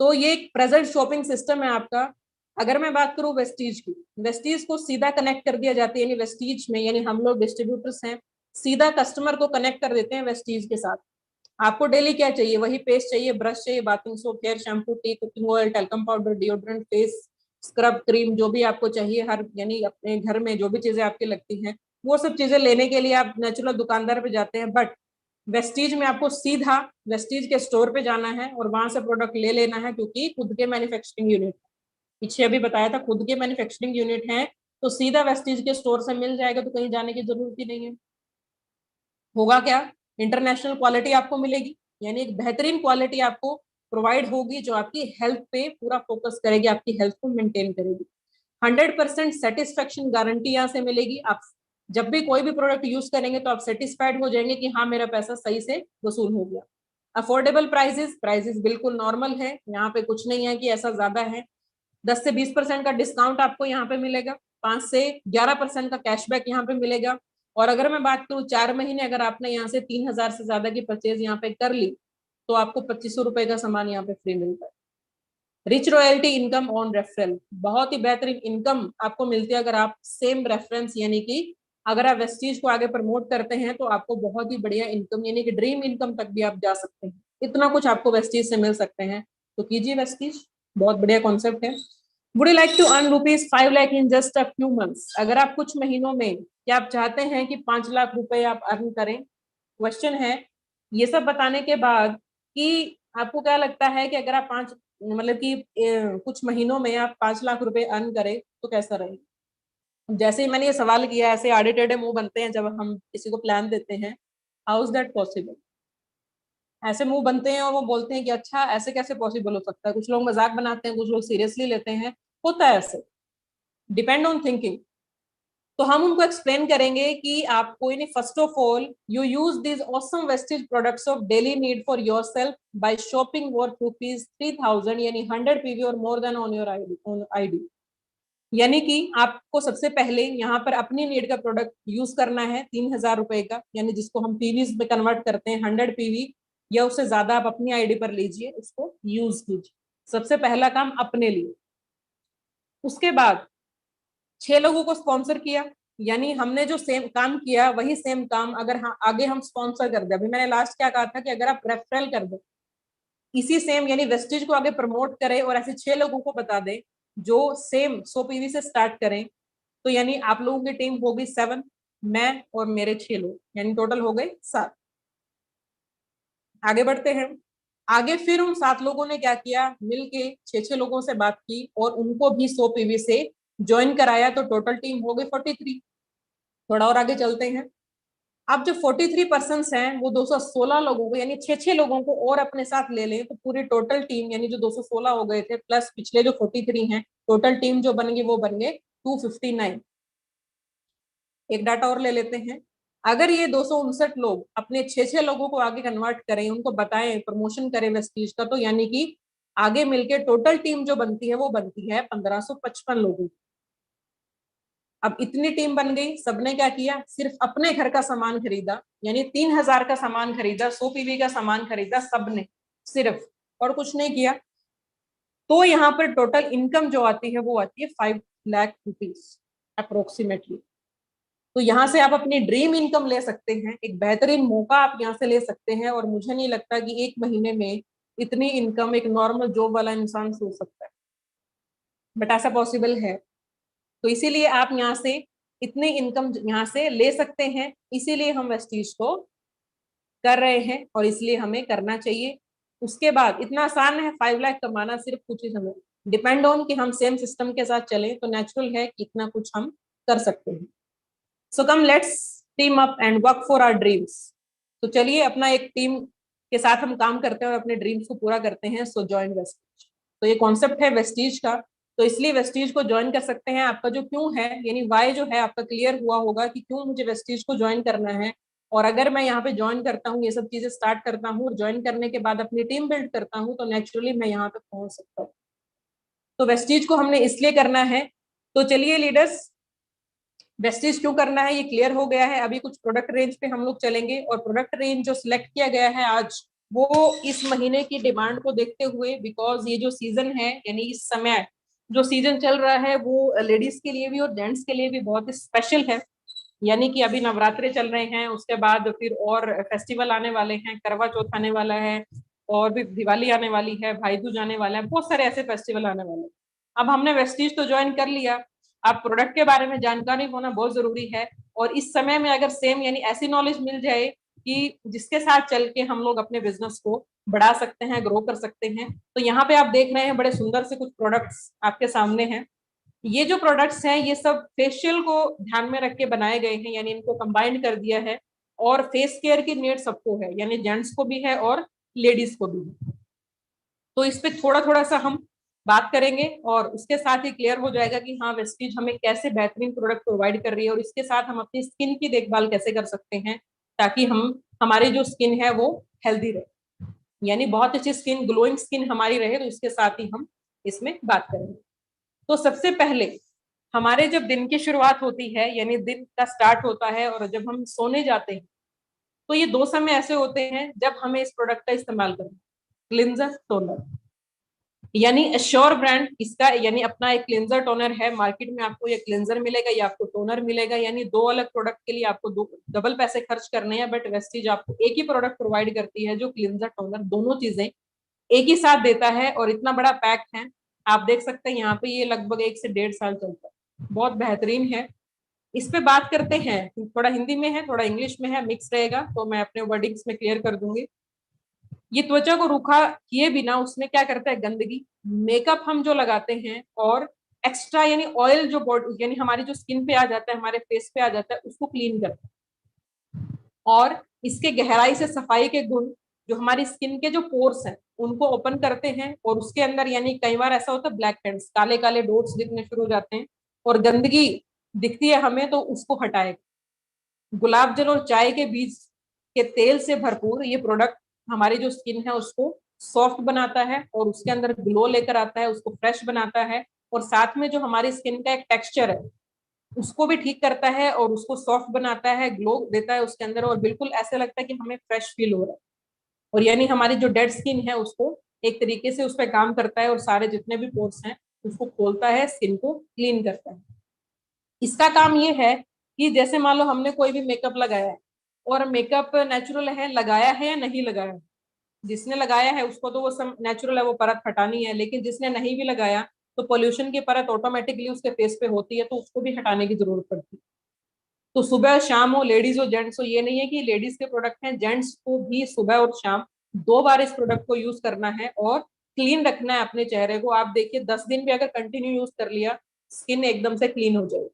[SPEAKER 1] तो ये एक प्रेजेंट शॉपिंग सिस्टम है आपका। अगर मैं बात करूं वेस्टीज की, वेस्टीज को सीधा कनेक्ट कर दिया जाता है, यानी वेस्टीज में, यानी हम लोग डिस्ट्रीब्यूटर्स हैं, सीधा कस्टमर को कनेक्ट कर देते हैं वेस्टीज के साथ। आपको डेली क्या चाहिए? वही पेस्ट चाहिए, ब्रश चाहिए, bathing soap, hair shampoo, tea, cooking oil, talcum powder, deodorant, face scrub, cream, जो भी आपको चाहिए, हर यानी अपने घर में जो भी चीजें आपकी लगती हैं, वो सब चीजें लेने के लिए आप नेचुरल दुकानदार पे जाते हैं। बट वेस्टीज में आपको सीधा वेस्टीज के स्टोर पे जाना है और वहां से प्रोडक्ट ले लेना है, क्योंकि खुद के मैन्युफैक्चरिंग यूनिट, पीछे अभी बताया था खुद के मैन्युफैक्चरिंग यूनिट है, तो सीधा वेस्टीज के स्टोर से मिल जाएगा, तो कहीं जाने की जरूरत ही नहीं है। होगा क्या? इंटरनेशनल क्वालिटी आपको मिलेगी, यानी एक बेहतरीन क्वालिटी आपको प्रोवाइड होगी, जो आपकी हेल्थ पे पूरा फोकस करेगी, आपकी हेल्थ को मेंटेन करेगी। 100% सेटिस्फेक्शन गारंटी यहाँ से मिलेगी। आप जब भी कोई भी प्रोडक्ट यूज करेंगे तो आप सेटिस्फाइड हो जाएंगे कि हाँ मेरा पैसा सही से वसूल हो गया। अफोर्डेबल प्राइसेस, प्राइसेस बिल्कुल नॉर्मल है, यहाँ पे कुछ नहीं है कि ऐसा ज्यादा है। 10 से 20% का डिस्काउंट आपको यहाँ पे मिलेगा, 5 से 11% का कैशबैक यहाँ पे मिलेगा। और अगर मैं बात करूँ 4 महीने, अगर आपने यहाँ से 3,000 से ज्यादा की परचेज यहाँ पे कर ली, तो आपको 2500 रुपए का सामान यहाँ पे फ्री मिलता है। Rich royalty income on referral, बहुत ही बेहतरीन इनकम आपको मिलती है अगर आप सेम रेफरेंस, यानी कि अगर आप वेस्टीज को आगे प्रमोट करते हैं, तो आपको बहुत ही बढ़िया इनकम, यानी कि ड्रीम इनकम तक भी आप जा सकते हैं। इतना कुछ आपको वेस्टीज से मिल सकते हैं, तो कीजिए वेस्टीज, बहुत बढ़िया कॉन्सेप्ट है। Would you like to earn ₹5 lakh in just a few months, अगर आप कुछ महीनों में, क्या आप चाहते हैं कि 5 लाख रुपए आप अर्न करें? क्वेश्चन है। ये सब बताने के बाद कि आपको क्या लगता है कि अगर आप पांच, मतलब कि कुछ महीनों में आप 5 लाख रुपए अर्न करें तो कैसा रहेगा? जैसे ही मैंने ये सवाल किया, ऐसे आड़े टेढ़े मुंह बनते हैं जब हम किसी को प्लान देते हैं। How is that possible? ऐसे मुंह बनते हैं और वो बोलते हैं कि अच्छा ऐसे कैसे पॉसिबल हो सकता है। कुछ लोग मजाक बनाते हैं, कुछ लोग सीरियसली लेते हैं, होता है ऐसे, डिपेंड ऑन थिंकिंग। तो हम उनको एक्सप्लेन करेंगे कि आप कोई नहीं, first of all you use this awesome Vestige products of daily need for yourself by shopping worth ₹3,000, यानी 100 PV और more than on your ID. यानी कि आपको सबसे पहले यहाँ पर अपनी नीड का प्रोडक्ट यूज करना है 3,000 रुपए का, यानी जिसको हम पीवीज में कन्वर्ट करते हैं, 100 PV या उससे ज्यादा आप अपनी आईडी पर लीजिए, उसको यूज कीजिए। सबसे पहला काम अपने लिए। उसके बाद 6 लोगों को स्पॉन्सर किया, यानी हमने जो सेम काम किया वही सेम काम अगर हाँ आगे हम स्पॉन्सर कर दे। अभी मैंने लास्ट क्या कहा था कि अगर आप रेफरल कर दो, इसी सेम यानी वेस्टेज को आगे प्रमोट करें और ऐसे 6 लोगों को बता दें जो सेम 100 PV से स्टार्ट करें, तो यानी आप लोगों की टीम हो गई 7, मैं और मेरे 6 लोग, यानी टोटल हो गए 7। आगे बढ़ते हैं। आगे फिर उन 7 लोगों ने क्या किया, मिलके 6 लोगों से बात की और उनको भी 100 पीवी से ज्वाइन कराया, तो टोटल टीम हो गई 43। थोड़ा और आगे चलते हैं। अब जो 43 पर्सन हैं वो 216 लोगों को यानी 6 लोगों को और अपने साथ ले लें तो पूरी टोटल टीम यानी जो 216 हो गए थे प्लस पिछले जो 43 हैं, टोटल टीम जो बन गई वो बन गए 259। एक डाटा और ले लेते हैं। अगर ये 259 लोग अपने 6 लोगों को आगे कन्वर्ट करें, उनको बताएं, प्रमोशन करें वेस्टीज का, तो यानी कि आगे मिलके टोटल टीम जो बनती है वो बनती है 1555 लोगों की। अब इतनी टीम बन गई, सबने क्या किया, सिर्फ अपने घर का सामान खरीदा, यानी 3000 का सामान खरीदा, 100 पीवी का सामान खरीदा सबने सिर्फ, और कुछ नहीं किया। तो यहाँ पर टोटल इनकम जो आती है वो आती है 5 लाख रुपीज अप्रोक्सीमेटली। तो यहाँ से आप अपनी ड्रीम इनकम ले सकते हैं, एक बेहतरीन मौका आप यहाँ से ले सकते हैं, और मुझे नहीं लगता कि 1 महीने में इतनी इनकम एक नॉर्मल जॉब वाला इंसान सोच सकता है, बट ऐसा पॉसिबल है। तो इसीलिए आप यहाँ से इतनी इनकम यहाँ से ले सकते हैं, इसीलिए हम वेस्टीज को कर रहे हैं और इसलिए हमें करना चाहिए। उसके बाद इतना आसान है 5 लाख कमाना सिर्फ कुछ ही समय, डिपेंड ऑन कि हम सेम सिस्टम के साथ चलें तो नेचुरल है कि इतना कुछ हम कर सकते हैं। So come let's team up and work for our dreams. तो चलिए अपना एक टीम के साथ हम काम करते हैं और अपने ड्रीम्स को पूरा करते हैं। सो ज्वाइन वेस्टीज। तो ये कॉन्सेप्ट है वेस्टीज का, तो इसलिए वेस्टीज को ज्वाइन कर सकते हैं। आपका जो क्यों है यानी वाई जो है आपका क्लियर हुआ होगा कि क्यों मुझे वेस्टीज को ज्वाइन करना है, और अगर मैं यहाँ पे ज्वाइन करता हूँ, ये सब चीजें स्टार्ट करता हूँ और ज्वाइन करने के बाद अपनी टीम बिल्ड करता हूँ, तो नेचुरली मैं यहाँ पे पहुंच सकता हूँ। तो वेस्टीज को हमने इसलिए करना है। तो चलिए लीडर्स, वेस्टीज क्यों करना है ये क्लियर हो गया है। अभी कुछ प्रोडक्ट रेंज पे हम लोग चलेंगे, और प्रोडक्ट रेंज जो सिलेक्ट किया गया है आज वो इस महीने की डिमांड को देखते हुए, बिकॉज ये जो सीजन है यानी इस समय जो सीजन चल रहा है वो लेडीज के लिए भी और जेंट्स के लिए भी बहुत स्पेशल है। यानी कि अभी नवरात्रे चल रहे हैं, उसके बाद फिर और फेस्टिवल आने वाले हैं, करवा चौथ आने वाला है, और भी दिवाली आने वाली है, भाई दूज आने वाला है, बहुत सारे ऐसे फेस्टिवल आने वाले हैं। अब हमने वेस्टीज तो ज्वाइन कर लिया, अब प्रोडक्ट के बारे में जानकारी होना बहुत जरूरी है, और इस समय में अगर सेम यानी ऐसी नॉलेज मिल जाए कि जिसके साथ चल के हम लोग अपने बिजनेस को बढ़ा सकते हैं, ग्रो कर सकते हैं। तो यहाँ पे आप देख रहे हैं बड़े सुंदर से कुछ प्रोडक्ट्स आपके सामने हैं। ये जो प्रोडक्ट्स हैं ये सब फेशियल को ध्यान में रख के बनाए गए हैं, यानी इनको कंबाइंड कर दिया है, और फेस केयर की नीड सबको है, यानी जेंट्स को भी है और लेडीज को भी है। तो इस पे थोड़ा थोड़ा सा हम बात करेंगे, और उसके साथ ही क्लियर हो जाएगा कि हाँ वेस्टीज हमें कैसे बेहतरीन प्रोडक्ट प्रोवाइड कर रही है, और इसके साथ हम अपनी स्किन की देखभाल कैसे कर सकते हैं ताकि हम हमारी जो स्किन है वो हेल्दी रहे, यानी बहुत अच्छी स्किन, ग्लोइंग स्किन हमारी रहे। तो इसके साथ ही हम इसमें बात करेंगे। तो सबसे पहले हमारे जब दिन की शुरुआत होती है यानी दिन का स्टार्ट होता है और जब हम सोने जाते हैं, तो ये 2 समय ऐसे होते हैं जब हमें इस प्रोडक्ट का इस्तेमाल करना है, क्लिंजर टोनर। यानी एश्योर ब्रांड इसका यानी अपना एक क्लिंजर टोनर है, मार्केट में आपको ये क्लिंजर मिलेगा या आपको टोनर मिलेगा, यानी 2 अलग प्रोडक्ट के लिए आपको डबल पैसे खर्च करने हैं। बट वेस्टीज आपको एक ही प्रोडक्ट प्रोवाइड करती है जो क्लिंजर टोनर दोनों चीजें एक ही साथ देता है, और इतना बड़ा पैक है। आप देख सकते हैं यहाँ पे ये लगभग 1 से 1.5 साल चलता है, बहुत बेहतरीन है। इस पे बात करते हैं, थोड़ा हिंदी में है थोड़ा इंग्लिश में है, मिक्स रहेगा, तो मैं अपने वर्डिंग्स में क्लियर कर दूंगी। ये त्वचा को रूखा किए बिना उसमें क्या करता है, गंदगी, मेकअप हम जो लगाते हैं और एक्स्ट्रा यानी ऑयल जो बॉडी यानी हमारी जो स्किन पे आ जाता है, हमारे फेस पे आ जाता है, उसको क्लीन करता है। और इसके गहराई से सफाई के गुण जो हमारी स्किन के जो पोर्स हैं उनको ओपन करते हैं, और उसके अंदर यानी कई बार ऐसा होता है ब्लैक हेड्स, काले काले डॉट्स दिखने शुरू हो जाते हैं और गंदगी दिखती है हमें, तो उसको हटाएगा। गुलाब जल और चाय के बीज के तेल से भरपूर ये प्रोडक्ट हमारी जो स्किन है उसको सॉफ्ट बनाता है और उसके अंदर ग्लो लेकर आता है, उसको फ्रेश बनाता है, और साथ में जो हमारी स्किन का एक टेक्सचर है उसको भी ठीक करता है और उसको सॉफ्ट बनाता है, ग्लो देता है उसके अंदर, और बिल्कुल ऐसे लगता है कि हमें फ्रेश फील हो रहा है। और यानी हमारी जो डेड स्किन है उसको एक तरीके से उस पर काम करता है और सारे जितने भी पोर्स हैं उसको खोलता है, स्किन को क्लीन करता है। इसका काम ये है कि जैसे मान लो हमने कोई भी मेकअप लगाया है, और मेकअप नेचुरल है, लगाया है या नहीं लगाया, जिसने लगाया है उसको तो वो सब नेचुरल है, वो परत हटानी है, लेकिन जिसने नहीं भी लगाया तो पोल्यूशन की परत ऑटोमेटिकली उसके फेस पे होती है, तो उसको भी हटाने की जरूरत पड़ती है। तो सुबह शाम हो, लेडीज हो जेंट्स हो, ये नहीं है कि लेडीज के प्रोडक्ट हैं, जेंट्स को भी सुबह और शाम 2 बार इस प्रोडक्ट को यूज करना है और क्लीन रखना है अपने चेहरे को। आप देखिए 10 दिन भी अगर कंटिन्यू यूज कर लिया, स्किन एकदम से क्लीन हो जाएगी।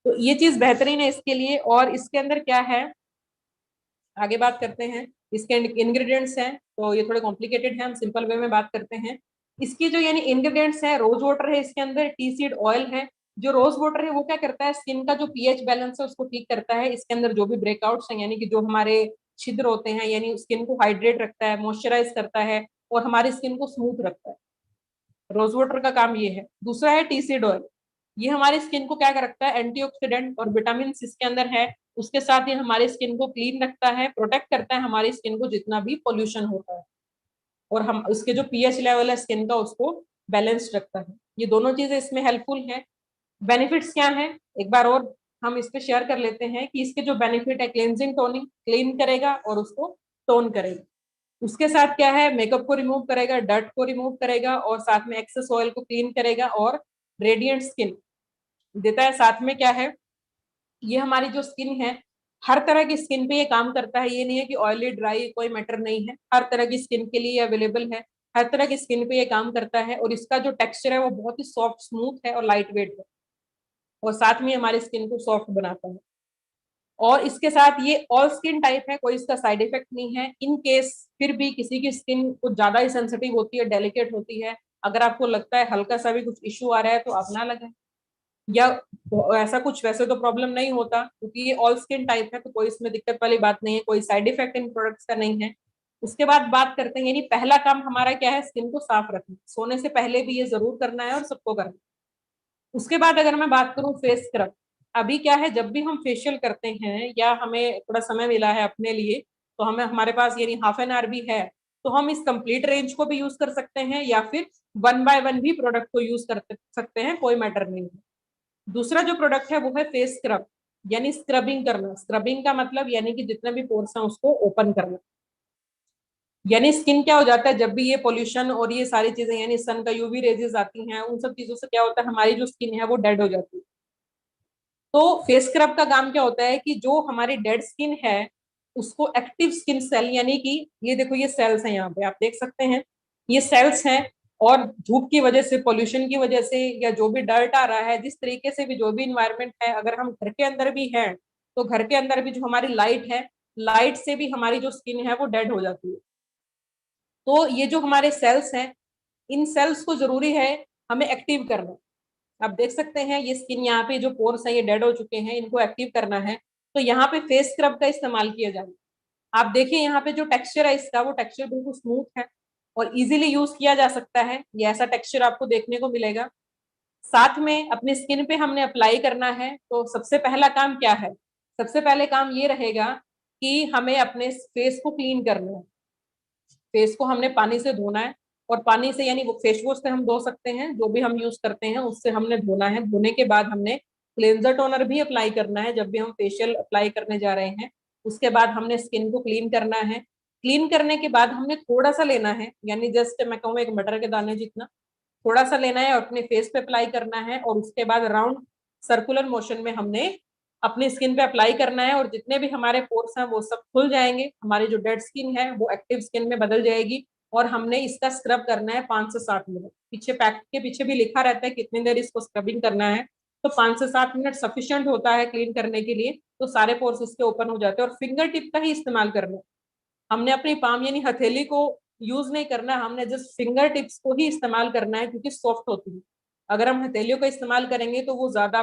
[SPEAKER 1] तो ये चीज बेहतरीन है इसके लिए। और इसके अंदर क्या है, आगे बात करते हैं। इसके इंग्रेडिएंट्स हैं तो ये थोड़े कॉम्प्लिकेटेड है, हम सिंपल वे में बात करते हैं। इसकी जो यानी इंग्रेडिएंट्स है, रोज वाटर है इसके अंदर, टी सीड ऑयल है। जो रोज वाटर है वो क्या करता है, स्किन का जो पीएच बैलेंस है उसको ठीक करता है। इसके अंदर जो भी ब्रेकआउट्स हैं, यानी कि जो हमारे छिद्र होते हैं, यानी स्किन को हाइड्रेट रखता है, मॉइस्चराइज करता है और हमारी स्किन को स्मूथ रखता है। रोज वाटर का काम ये है। दूसरा है टी सीड ऑयल, ये हमारी स्किन को क्या रखता है, एंटीऑक्सीडेंट और विटामिन इसके अंदर है। उसके साथ ही हमारी स्किन को क्लीन रखता है, प्रोटेक्ट करता है हमारी स्किन को जितना भी पोल्यूशन होता है, और हम उसके जो पीएच लेवल है स्किन का उसको बैलेंस्ड रखता है। ये दोनों चीजें इसमें हेल्पफुल है। बेनिफिट्स क्या है, एक बार और हम इस पे शेयर कर लेते हैं कि इसके जो बेनिफिट है, क्लेंजिंग टोनिंग, क्लीन करेगा और उसको टोन करेगा। उसके साथ क्या है, मेकअप को रिमूव करेगा, डर्ट को रिमूव करेगा और साथ में एक्सेस ऑयल को क्लीन करेगा और रेडिएंट स्किन देता है। साथ में क्या है, ये हमारी जो स्किन है, हर तरह की स्किन पे ये काम करता है। ये नहीं है कि ऑयली ड्राई कोई मैटर नहीं है, हर तरह की स्किन के लिए अवेलेबल है। हर तरह की स्किन पे ये काम करता है और इसका जो टेक्सचर है वो बहुत ही सॉफ्ट स्मूथ है और लाइट वेट है, और साथ में हमारी स्किन को सॉफ्ट बनाता है। और इसके साथ ये ऑल स्किन टाइप है, कोई इसका साइड इफेक्ट नहीं है। इन केस फिर भी किसी की स्किन कुछ ज्यादा ही सेंसिटिव होती है, डेलिकेट होती है, अगर आपको लगता है हल्का सा भी कुछ इश्यू आ रहा है तो आप ना लगाएं, या ऐसा कुछ वैसे तो प्रॉब्लम नहीं होता क्योंकि ये ऑल स्किन टाइप है, तो कोई इसमें दिक्कत वाली बात नहीं है, कोई साइड इफेक्ट इन प्रोडक्ट्स का नहीं है। उसके बाद बात करते हैं, यानी पहला काम हमारा क्या है, स्किन को साफ रखना, सोने से पहले भी ये जरूर करना है और सबको करना है। उसके बाद अगर मैं बात करूं फेस स्क्रब, अभी क्या है, जब भी हम फेशियल करते हैं या हमें थोड़ा समय मिला है अपने लिए, तो हमें हमारे पास यानी हाफ एन आवर भी है, तो हम इस कंप्लीट रेंज को भी यूज कर सकते हैं या फिर वन बाय वन भी प्रोडक्ट को यूज कर सकते हैं, कोई मैटर नहीं है। दूसरा जो प्रोडक्ट है वो है फेस स्क्रब, यानी स्क्रबिंग करना। स्क्रबिंग का मतलब यानी कि जितने भी पोर्स हैं उसको ओपन करना। यानी स्किन क्या हो जाता है, जब भी ये पोल्यूशन और ये सारी चीजें यानी सन का यूवी रेजेस आती हैं, उन सब चीजों से क्या होता है, हमारी जो स्किन है वो डेड हो जाती है। तो फेस स्क्रब का काम क्या होता है कि जो हमारी डेड स्किन है उसको एक्टिव स्किन सेल, यानी कि ये देखो ये सेल्स हैं, यहाँ पे आप देख सकते हैं ये सेल्स हैं, और धूप की वजह से, पोल्यूशन की वजह से, या जो भी डर्ट आ रहा है, जिस तरीके से भी जो भी इन्वायरमेंट है, अगर हम घर के अंदर भी हैं तो घर के अंदर भी जो हमारी लाइट है, लाइट से भी हमारी जो स्किन है वो डेड हो जाती है। तो ये जो हमारे सेल्स हैं, इन सेल्स को जरूरी है हमें एक्टिव करना। आप देख सकते हैं ये स्किन, यहाँ पे जो पोर्स है ये डेड हो चुके हैं, इनको एक्टिव करना है, तो यहाँ पे फेस स्क्रब का इस्तेमाल किया जाएगा। आप देखिए यहाँ पे जो टेक्सचर है इसका, वो टेक्सचर बिल्कुल स्मूथ है और इजीली यूज किया जा सकता है, ये ऐसा टेक्सचर आपको देखने को मिलेगा। साथ में अपनी स्किन पे हमने अप्लाई करना है, तो सबसे पहला काम क्या है, सबसे पहले काम ये रहेगा कि हमें अपने फेस को क्लीन करना है। फेस को हमने पानी से धोना है, और पानी से यानी फेस वॉश से हम धो सकते हैं, जो भी हम यूज करते हैं उससे हमने धोना है। धोने के बाद हमने क्लेंजर टोनर भी अप्लाई करना है जब भी हम फेशियल अप्लाई करने जा रहे हैं। उसके बाद हमने स्किन को क्लीन करना है। क्लीन करने के बाद हमने थोड़ा सा लेना है, यानी जस्ट मैं कहूँ एक मटर के दाने जितना थोड़ा सा लेना है और अपने फेस पे अप्लाई करना है, और उसके बाद राउंड सर्कुलर मोशन में हमने अपनी स्किन पे अप्लाई करना है, और जितने भी हमारे पोर्स हैं वो सब खुल जाएंगे, हमारी जो डेड स्किन है वो एक्टिव स्किन में बदल जाएगी। और हमने इसका स्क्रब करना है 5 से 7 मिनट, पीछे पैक के पीछे भी लिखा रहता है कितनी देर इसको स्क्रबिंग करना है, तो 5 से 7 मिनट सफिशियंट होता है क्लीन करने के लिए, तो सारे पोर्स इसके ओपन हो जाते हैं। और फिंगर टिप का ही इस्तेमाल करना है, हमने अपनी पाम यानी हथेली को यूज नहीं करना, हमने जस्ट फिंगर टिप्स को ही इस्तेमाल करना है क्योंकि सॉफ्ट होती है। अगर हम हथेलियों का इस्तेमाल करेंगे तो वो ज्यादा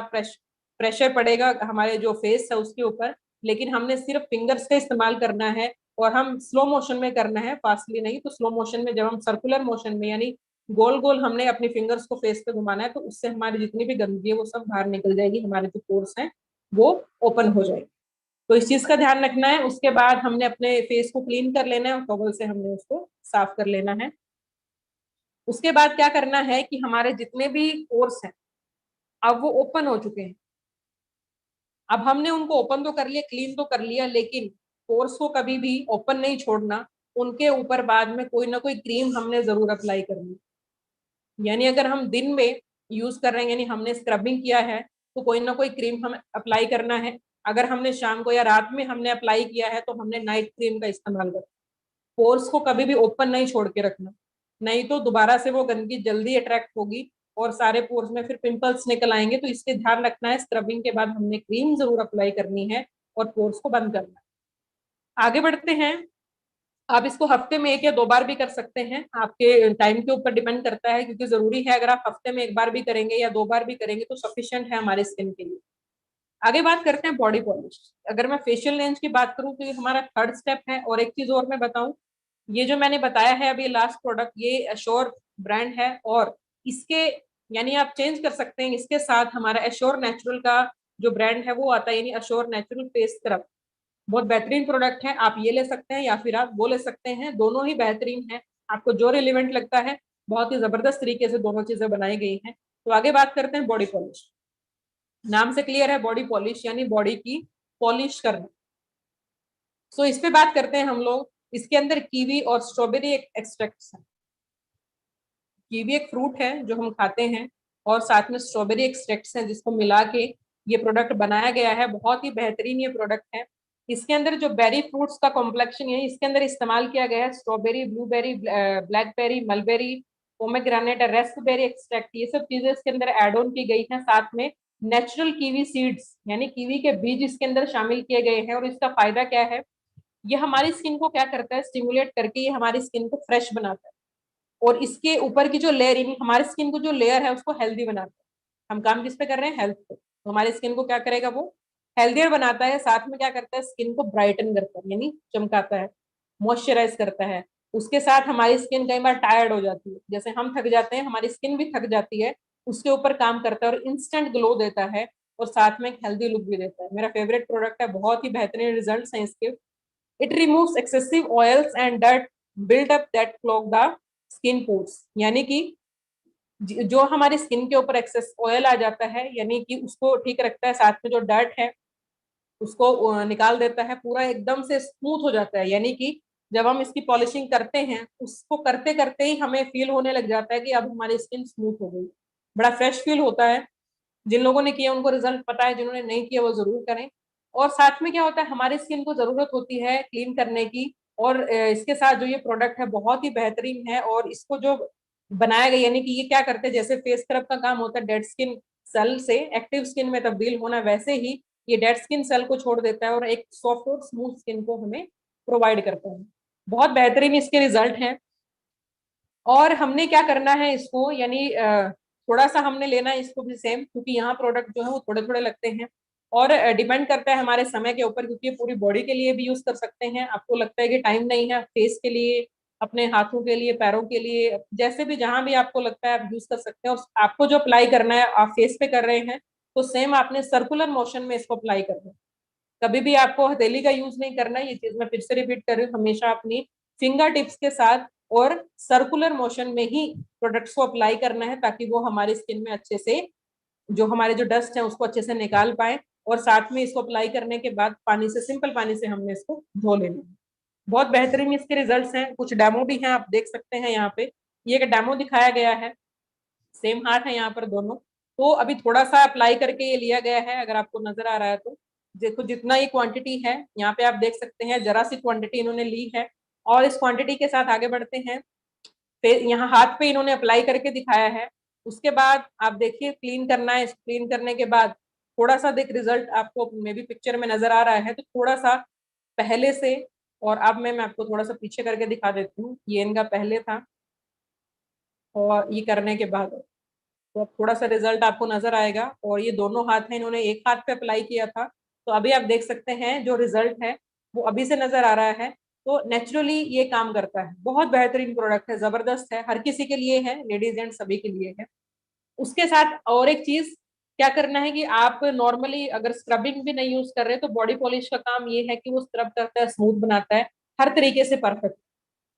[SPEAKER 1] प्रेशर पड़ेगा हमारे जो फेस है उसके ऊपर, लेकिन हमने सिर्फ फिंगर्स का इस्तेमाल करना है, और हम स्लो मोशन में करना है, फास्टली नहीं। तो स्लो मोशन में, जब हम सर्कुलर मोशन में यानी गोल गोल हमने अपनी फिंगर्स को फेस पे घुमाना है, तो उससे हमारी जितनी भी गंदगी है वो सब बाहर निकल जाएगी, हमारे जो पोर्स हैं वो ओपन हो जाएगी। तो इस चीज का ध्यान रखना है। उसके बाद हमने अपने फेस को क्लीन कर लेना है और टॉवल से हमने उसको साफ कर लेना है। उसके बाद क्या करना है कि हमारे जितने भी पोर्स हैं अब वो ओपन हो चुके हैं, अब हमने उनको ओपन तो कर लिया, क्लीन तो कर लिया, लेकिन पोर्स को कभी भी ओपन नहीं छोड़ना। उनके ऊपर बाद में कोई ना कोई क्रीम हमने जरूर अप्लाई करनी, यानी अगर हम दिन में यूज कर रहे हैं, यानी हमने स्क्रबिंग किया है, तो कोई ना कोई क्रीम हमें अप्लाई करना है। अगर हमने शाम को या रात में हमने अप्लाई किया है तो हमने नाइट क्रीम का इस्तेमाल करना। पोर्स को कभी भी ओपन नहीं छोड़ के रखना, नहीं तो दोबारा से वो गंदगी जल्दी अट्रैक्ट होगी और सारे पोर्स में फिर पिंपल्स निकल आएंगे। तो इसके ध्यान रखना है, स्क्रबिंग के बाद हमने क्रीम जरूर अप्लाई करनी है और पोर्स को बंद करना है। आगे बढ़ते हैं। आप इसको हफ्ते में 1 या 2 बार भी कर सकते हैं, आपके टाइम के ऊपर डिपेंड करता है, क्योंकि जरूरी है अगर आप हफ्ते में 1 बार भी करेंगे या 2 बार भी करेंगे तो सफिशिएंट है हमारे स्किन के लिए। आगे बात करते हैं बॉडी पॉलिश। अगर मैं फेशियल रेंज की बात करूं तो ये हमारा थर्ड स्टेप है। और एक चीज और मैं बताऊं, ये जो मैंने बताया है अभी लास्ट प्रोडक्ट, ये एश्योर ब्रांड है और इसके यानी आप चेंज कर सकते हैं, इसके साथ हमारा एश्योर नेचुरल का जो ब्रांड है वो आता है, यानी एश्योर नेचुरल फेस स्क्रब। बहुत बेहतरीन प्रोडक्ट है, आप ये ले सकते हैं या फिर आप वो ले सकते हैं, दोनों ही बेहतरीन है। आपको जो रिलेवेंट लगता है, बहुत ही जबरदस्त तरीके से दोनों चीजें बनाई गई हैं। तो आगे बात करते हैं बॉडी पॉलिश। नाम से क्लियर है, बॉडी पॉलिश यानी बॉडी की पॉलिश करना। सो इस पे बात करते हैं हम लोग। इसके अंदर कीवी और स्ट्रॉबेरी एक्सट्रैक्ट्स है। कीवी एक फ्रूट है जो हम खाते हैं और साथ में स्ट्रॉबेरी एक्सट्रैक्ट्स हैं जिसको मिला के ये प्रोडक्ट बनाया गया है। बहुत ही बेहतरीन ये प्रोडक्ट है। इसके अंदर जो बेरी फ्रूट्स का कॉम्प्लेक्शन है इसके अंदर इस्तेमाल किया गया है, strawberry, blueberry, blackberry, mulberry, pomegranate, Raspberry extract, ये सब चीजें इसके अंदर एड ऑन की गई हैं। साथ में नेचुरल कीवी सीड्स यानी कीवी के बीज इसके अंदर शामिल किए गए हैं। और इसका फायदा क्या है, ये हमारी स्किन को क्या करता है, स्टिमुलेट करके ये हमारी स्किन को फ्रेश बनाता है और इसके ऊपर की जो लेयर यानी हमारी स्किन को जो लेयर है उसको हेल्दी बनाता है। हम काम किस पे कर रहे हैं, हेल्थ पे। तो हमारी स्किन को क्या करेगा, वो हेल्दियर बनाता है। साथ में क्या करता है, स्किन को ब्राइटन करता है यानी चमकाता है, मॉइस्चराइज करता है। उसके साथ हमारी स्किन कई बार टायर्ड हो जाती है, जैसे हम थक जाते हैं हमारी स्किन भी थक जाती है, उसके ऊपर काम करता है और इंस्टेंट ग्लो देता है और साथ में एक हेल्दी लुक भी देता है। मेरा फेवरेट प्रोडक्ट है, बहुत ही बेहतरीन रिजल्ट्स हैं इसके। It removes excessive oils and dirt build up that clog the skin pores, यानी कि जो हमारी स्किन के ऊपर एक्सेस ऑयल आ जाता है यानी कि उसको ठीक रखता है, साथ में जो डर्ट है उसको निकाल देता है, पूरा एकदम से स्मूथ हो जाता है। यानी कि जब हम इसकी पॉलिशिंग करते हैं उसको करते करते ही हमें फील होने लग जाता है कि अब हमारी स्किन स्मूथ हो गई, बड़ा फ्रेश फील होता है। जिन लोगों ने किया उनको रिजल्ट पता है, जिन्होंने नहीं किया वो जरूर करें। और साथ में क्या होता है, हमारी स्किन को जरूरत होती है क्लीन करने की और इसके साथ जो ये प्रोडक्ट है बहुत ही बेहतरीन है। और इसको जो बनाया गया यानी कि ये क्या करते हैं, जैसे फेस स्क्रब का काम होता है डेड स्किन सेल से एक्टिव स्किन में तब्दील होना, वैसे ही ये डेड स्किन सेल को छोड़ देता है और एक सॉफ्ट और स्मूथ स्किन को हमें प्रोवाइड करता है। बहुत बेहतरीन इसके रिजल्ट हैं। और हमने क्या करना है इसको, यानी थोड़ा सा हमने लेना है इसको भी सेम, क्योंकि यहाँ प्रोडक्ट जो है वो थोड़े थोड़े लगते हैं और डिपेंड करता है हमारे समय के ऊपर, क्योंकि ये पूरी बॉडी के लिए भी यूज कर सकते हैं। आपको लगता है कि टाइम नहीं है, फेस के लिए, अपने हाथों के लिए, पैरों के लिए, जैसे भी जहां भी आपको लगता है आप यूज कर सकते हैं। और आपको जो अप्लाई करना है, आप फेस पे कर रहे हैं तो सेम आपने सर्कुलर मोशन में इसको अप्लाई करना है। कभी भी आपको हथेली का यूज नहीं करना है, ये चीज मैं फिर से रिपीट कर रही हूँ, हमेशा अपनी फिंगर टिप्स के साथ और सर्कुलर मोशन में ही प्रोडक्ट्स को अप्लाई करना है, ताकि वो हमारी स्किन में अच्छे से जो हमारे जो डस्ट है उसको अच्छे से निकाल पाए। और साथ में इसको अप्लाई करने के बाद पानी से, सिंपल पानी से हमने इसको धो लेना है। बहुत बेहतरीन इसके रिजल्ट्स हैं। कुछ डेमो भी हैं, आप देख सकते हैं यहाँ पे, ये एक डेमो दिखाया गया है, सेम हाथ है यहाँ पर दोनों। तो अभी थोड़ा सा अप्लाई करके ये लिया गया है, अगर आपको नजर आ रहा है तो देखो जितना ये क्वांटिटी है यहाँ पे आप देख सकते हैं, जरा सी क्वांटिटी इन्होंने ली है। और इस क्वांटिटी के साथ आगे बढ़ते हैं। फिर यहाँ हाथ पे इन्होंने अप्लाई करके दिखाया है। उसके बाद आप देखिए क्लीन करना है, क्लीन करने के बाद थोड़ा सा देख रिजल्ट आपको मे भी पिक्चर में नजर आ रहा है, तो थोड़ा सा पहले से और अब मैं आपको थोड़ा सा पीछे करके दिखा देती हूँ। ये इनका पहले था और ये करने के बाद, तो अब थोड़ा सा रिजल्ट आपको नजर आएगा। और ये दोनों हाथ हैं, इन्होंने एक हाथ पे अप्लाई किया था, तो अभी आप देख सकते हैं जो रिजल्ट है वो अभी से नजर आ रहा है। तो नेचुरली ये काम करता है, बहुत बेहतरीन प्रोडक्ट है, जबरदस्त है, हर किसी के लिए है, लेडीज एंड सभी के लिए है। उसके साथ और एक चीज क्या करना है कि आप नॉर्मली अगर स्क्रबिंग भी नहीं यूज कर रहे तो बॉडी पॉलिश का काम ये है कि वो स्क्रब करता है, स्मूथ बनाता है, हर तरीके से परफेक्ट।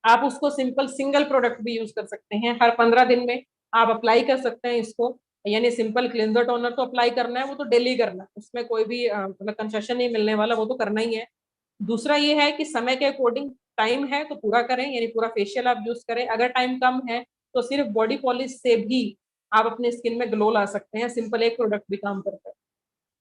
[SPEAKER 1] आप उसको सिंपल सिंगल प्रोडक्ट भी यूज कर सकते हैं, हर 15 दिन में आप अप्लाई कर सकते हैं इसको। यानी सिंपल क्लिनजर टोनर तो अप्लाई करना है, वो तो डेली करना है, उसमें कोई भी मतलब कंसेशन नहीं मिलने वाला, वो तो करना ही है। दूसरा ये है कि समय के अकॉर्डिंग टाइम है तो पूरा करें, यानी पूरा फेशियल आप यूज करें। अगर टाइम कम है तो सिर्फ बॉडी पॉलिश से भी आप अपने स्किन में ग्लो ला सकते हैं, सिंपल एक प्रोडक्ट भी काम करता है।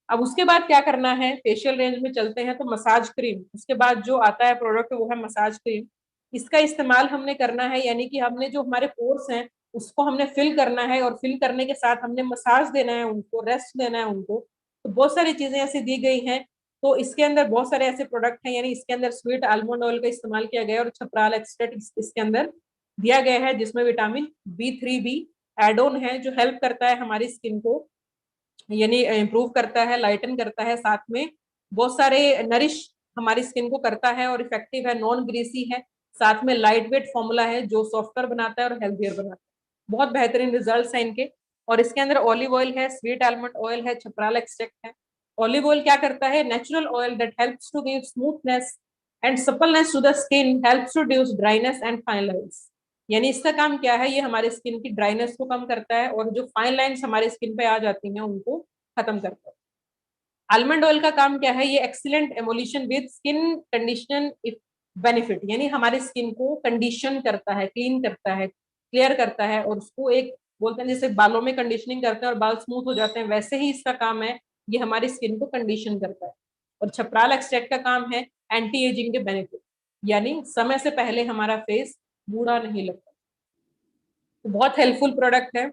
[SPEAKER 1] अब उसके बाद क्या करना है, फेशियल रेंज में चलते हैं तो मसाज क्रीम, उसके बाद जो आता है प्रोडक्ट वो है मसाज क्रीम। इसका इस्तेमाल हमने करना है, यानी कि हमने जो हमारे पोर्स हैं उसको हमने फिल करना है, और फिल करने के साथ हमने मसाज देना है उनको, रेस्ट देना है उनको। तो बहुत सारी चीजें ऐसी दी गई हैं। तो इसके अंदर बहुत सारे ऐसे प्रोडक्ट हैं, यानी इसके अंदर स्वीट आलमंड ऑयल का इस्तेमाल किया गया है, और छपराल एक्सट्रैक्ट इसके अंदर दिया गया है, जिसमें विटामिन B3 भी एड ऑन है, जो हेल्प करता है हमारी स्किन को, यानी इम्प्रूव करता है, लाइटन करता है, साथ में बहुत सारे नरिश हमारी स्किन को करता है, और इफेक्टिव है, नॉन ग्रीसी है, साथ में लाइट वेट फॉर्मूला है जो सॉफ्टर बनाता है और हेल्थियर बनाता है। बहुत बेहतरीन रिजल्ट्स हैं इनके। और इसके अंदर ऑलिव ऑयल है, स्वीट आलमंड ऑयल है, छपराल एक्सट्रैक्ट है। ऑलिव ऑयल क्या करता है, natural oil that helps to give smoothness and suppleness to the skin, helps to reduce dryness and fine lines. यानी इसका काम क्या है, ये हमारे स्किन की ड्राइनेस को कम करता है, और जो फाइन लाइंस हमारे स्किन पे आ जाती हैं उनको खत्म करता है। आलमंड ऑयल का काम क्या है, ये excellent emulsion with skin condition benefit, यानी हमारे स्किन को कंडीशन करता है, क्लीन करता है, क्लियर करता है, और उसको एक बोलते हैं जैसे बालों में कंडीशनिंग करते हैं और बाल स्मूथ हो जाते हैं, वैसे ही इसका काम है, ये हमारी स्किन को कंडीशन करता है। और छपराल एक्सट्रैक्ट का काम है एंटी एजिंग के बेनिफिट, यानी समय से पहले हमारा फेस बूढ़ा नहीं लगता। तो बहुत हेल्पफुल प्रोडक्ट है।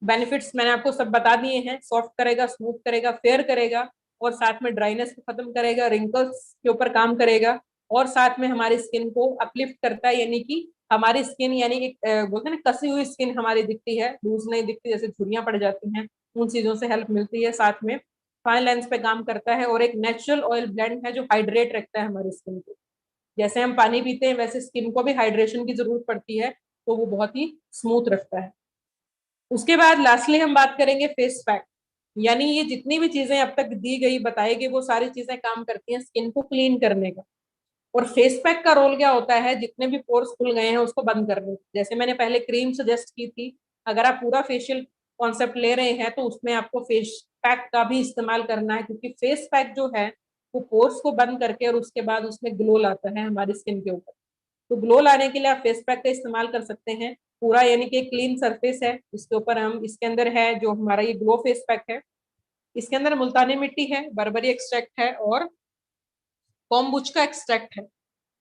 [SPEAKER 1] बेनिफिट्स मैंने आपको सब बता दिए हैं, सॉफ्ट करेगा, स्मूथ करेगा, फेयर करेगा, और साथ में ड्राइनेस को खत्म करेगा, रिंकल्स के ऊपर काम करेगा, और साथ में हमारी स्किन को अपलिफ्ट करता है, यानी कि हमारी स्किन, यानी एक बोलते हैं ना, कसी हुई स्किन हमारी दिखती है, लूज नहीं दिखती, जैसे झुर्रियां पड़ जाती हैं, उन चीजों से हेल्प मिलती है। साथ में फाइन लाइंस पे काम करता है, और एक नेचुरल ऑयल ब्लेंड है जो हाइड्रेट रखता है हमारी स्किन को। जैसे हम पानी पीते हैं वैसे स्किन को भी हाइड्रेशन की जरूरत पड़ती है, तो वो बहुत ही स्मूथ रखता है। उसके बाद लास्टली हम बात करेंगे फेस पैक, यानी ये जितनी भी चीजें अब तक दी गई, बताई गई, वो सारी चीजें काम करती हैं स्किन को क्लीन करने का। और फेस पैक का रोल क्या होता है, जितने भी पोर्स खुल गए हैं उसको बंद करने का। जैसे मैंने पहले क्रीम सजेस्ट की थी, अगर आप पूरा फेशियल कॉन्सेप्ट ले रहे हैं तो उसमें आपको फेस पैक का भी इस्तेमाल करना है, क्योंकि फेस पैक जो है वो पोर्स को बंद करके और उसके बाद उसमें ग्लो लाता है हमारी स्किन के ऊपर। तो ग्लो लाने के लिए आप फेस पैक का इस्तेमाल कर सकते हैं पूरा, यानी कि क्लीन सरफेस है इसके ऊपर, हम इसके अंदर है जो हमारा ये ग्लो फेस पैक है। इसके अंदर मुल्तानी मिट्टी है, बर्बरी एक्सट्रैक्ट है, और कोम्बुच का एक्सट्रैक्ट है।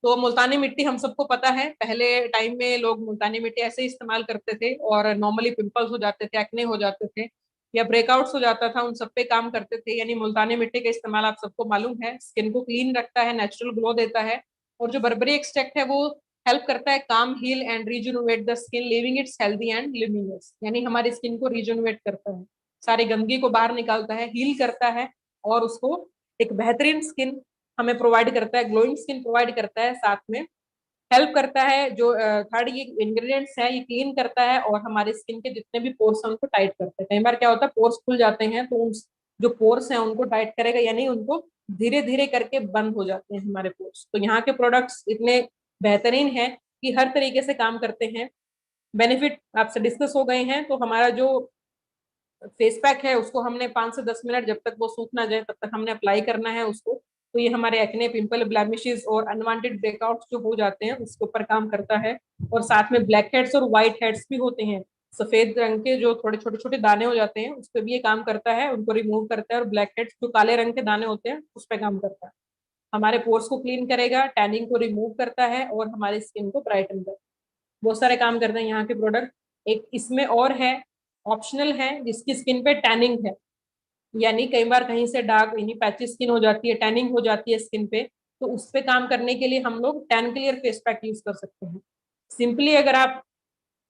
[SPEAKER 1] तो मुल्तानी मिट्टी हम सबको पता है, पहले टाइम में लोग मुल्तानी मिट्टी ऐसे ही इस्तेमाल करते थे, और नॉर्मली पिंपल्स हो जाते थे, एक्ने हो जाते थे, या ब्रेकआउट्स हो जाता था, उन सब पे काम करते थे। यानी मुल्तानी मिट्टी का इस्तेमाल आप सबको मालूम है, स्किन को क्लीन रखता है, नेचुरल ग्लो देता है। और जो बर्बरी एक्सट्रैक्ट है वो हेल्प करता है काम heal and rejuvenate the skin, leaving its healthy and livingness, यानी हमारी स्किन को रिजुनोवेट करता है, सारी गंदगी को बाहर निकालता है, हील करता है, और उसको एक बेहतरीन स्किन हमें प्रोवाइड करता है, ग्लोइंग स्किन प्रोवाइड करता है। साथ में हेल्प करता है, जो थर्ड ये इंग्रेडिएंट्स है, ये क्लीन करता है, और हमारे स्किन के जितने भी पोर्स हैं उनको टाइट करता है। कई बार क्या होता है, पोर्स खुल जाते हैं, तो उन जो पोर्स हैं उनको टाइट करेगा, यानी उनको धीरे धीरे करके बंद हो जाते हैं हमारे पोर्स। तो यहाँ के प्रोडक्ट्स इतने बेहतरीन है कि हर तरीके से काम करते हैं। बेनिफिट आपसे डिस्कस हो गए हैं। तो हमारा जो फेस पैक है उसको हमने 5 से 10 मिनट, जब तक वो सूख ना जाए तब तक हमने अप्लाई करना है उसको। तो ये हमारे एक्ने, पिंपल, ब्लैमिशेस और अनवांटेड ब्रेकआउट्स जो हो जाते हैं उसके ऊपर काम करता है। और साथ में ब्लैक हेड्स और व्हाइट हेड्स भी होते हैं, सफेद रंग के जो थोड़े छोटे छोटे दाने हो जाते हैं उस पर भी ये काम करता है, उनको रिमूव करता है। और ब्लैक हेड्स जो काले रंग के दाने होते हैं उस पर काम करता है, हमारे पोर्स को क्लीन करेगा, टैनिंग को रिमूव करता है, और हमारी स्किन को ब्राइटन करता है। बहुत सारे काम करते हैं यहाँ के प्रोडक्ट। एक इसमें और है, ऑप्शनल है, जिसकी स्किन पे टैनिंग है, यानी कई बार कहीं से डार्क यानी पैची स्किन हो जाती है, टैनिंग हो जाती है स्किन पे, तो उस पे काम करने के लिए हम लोग tan clear face pack use कर सकते हैं। सिंपली अगर आप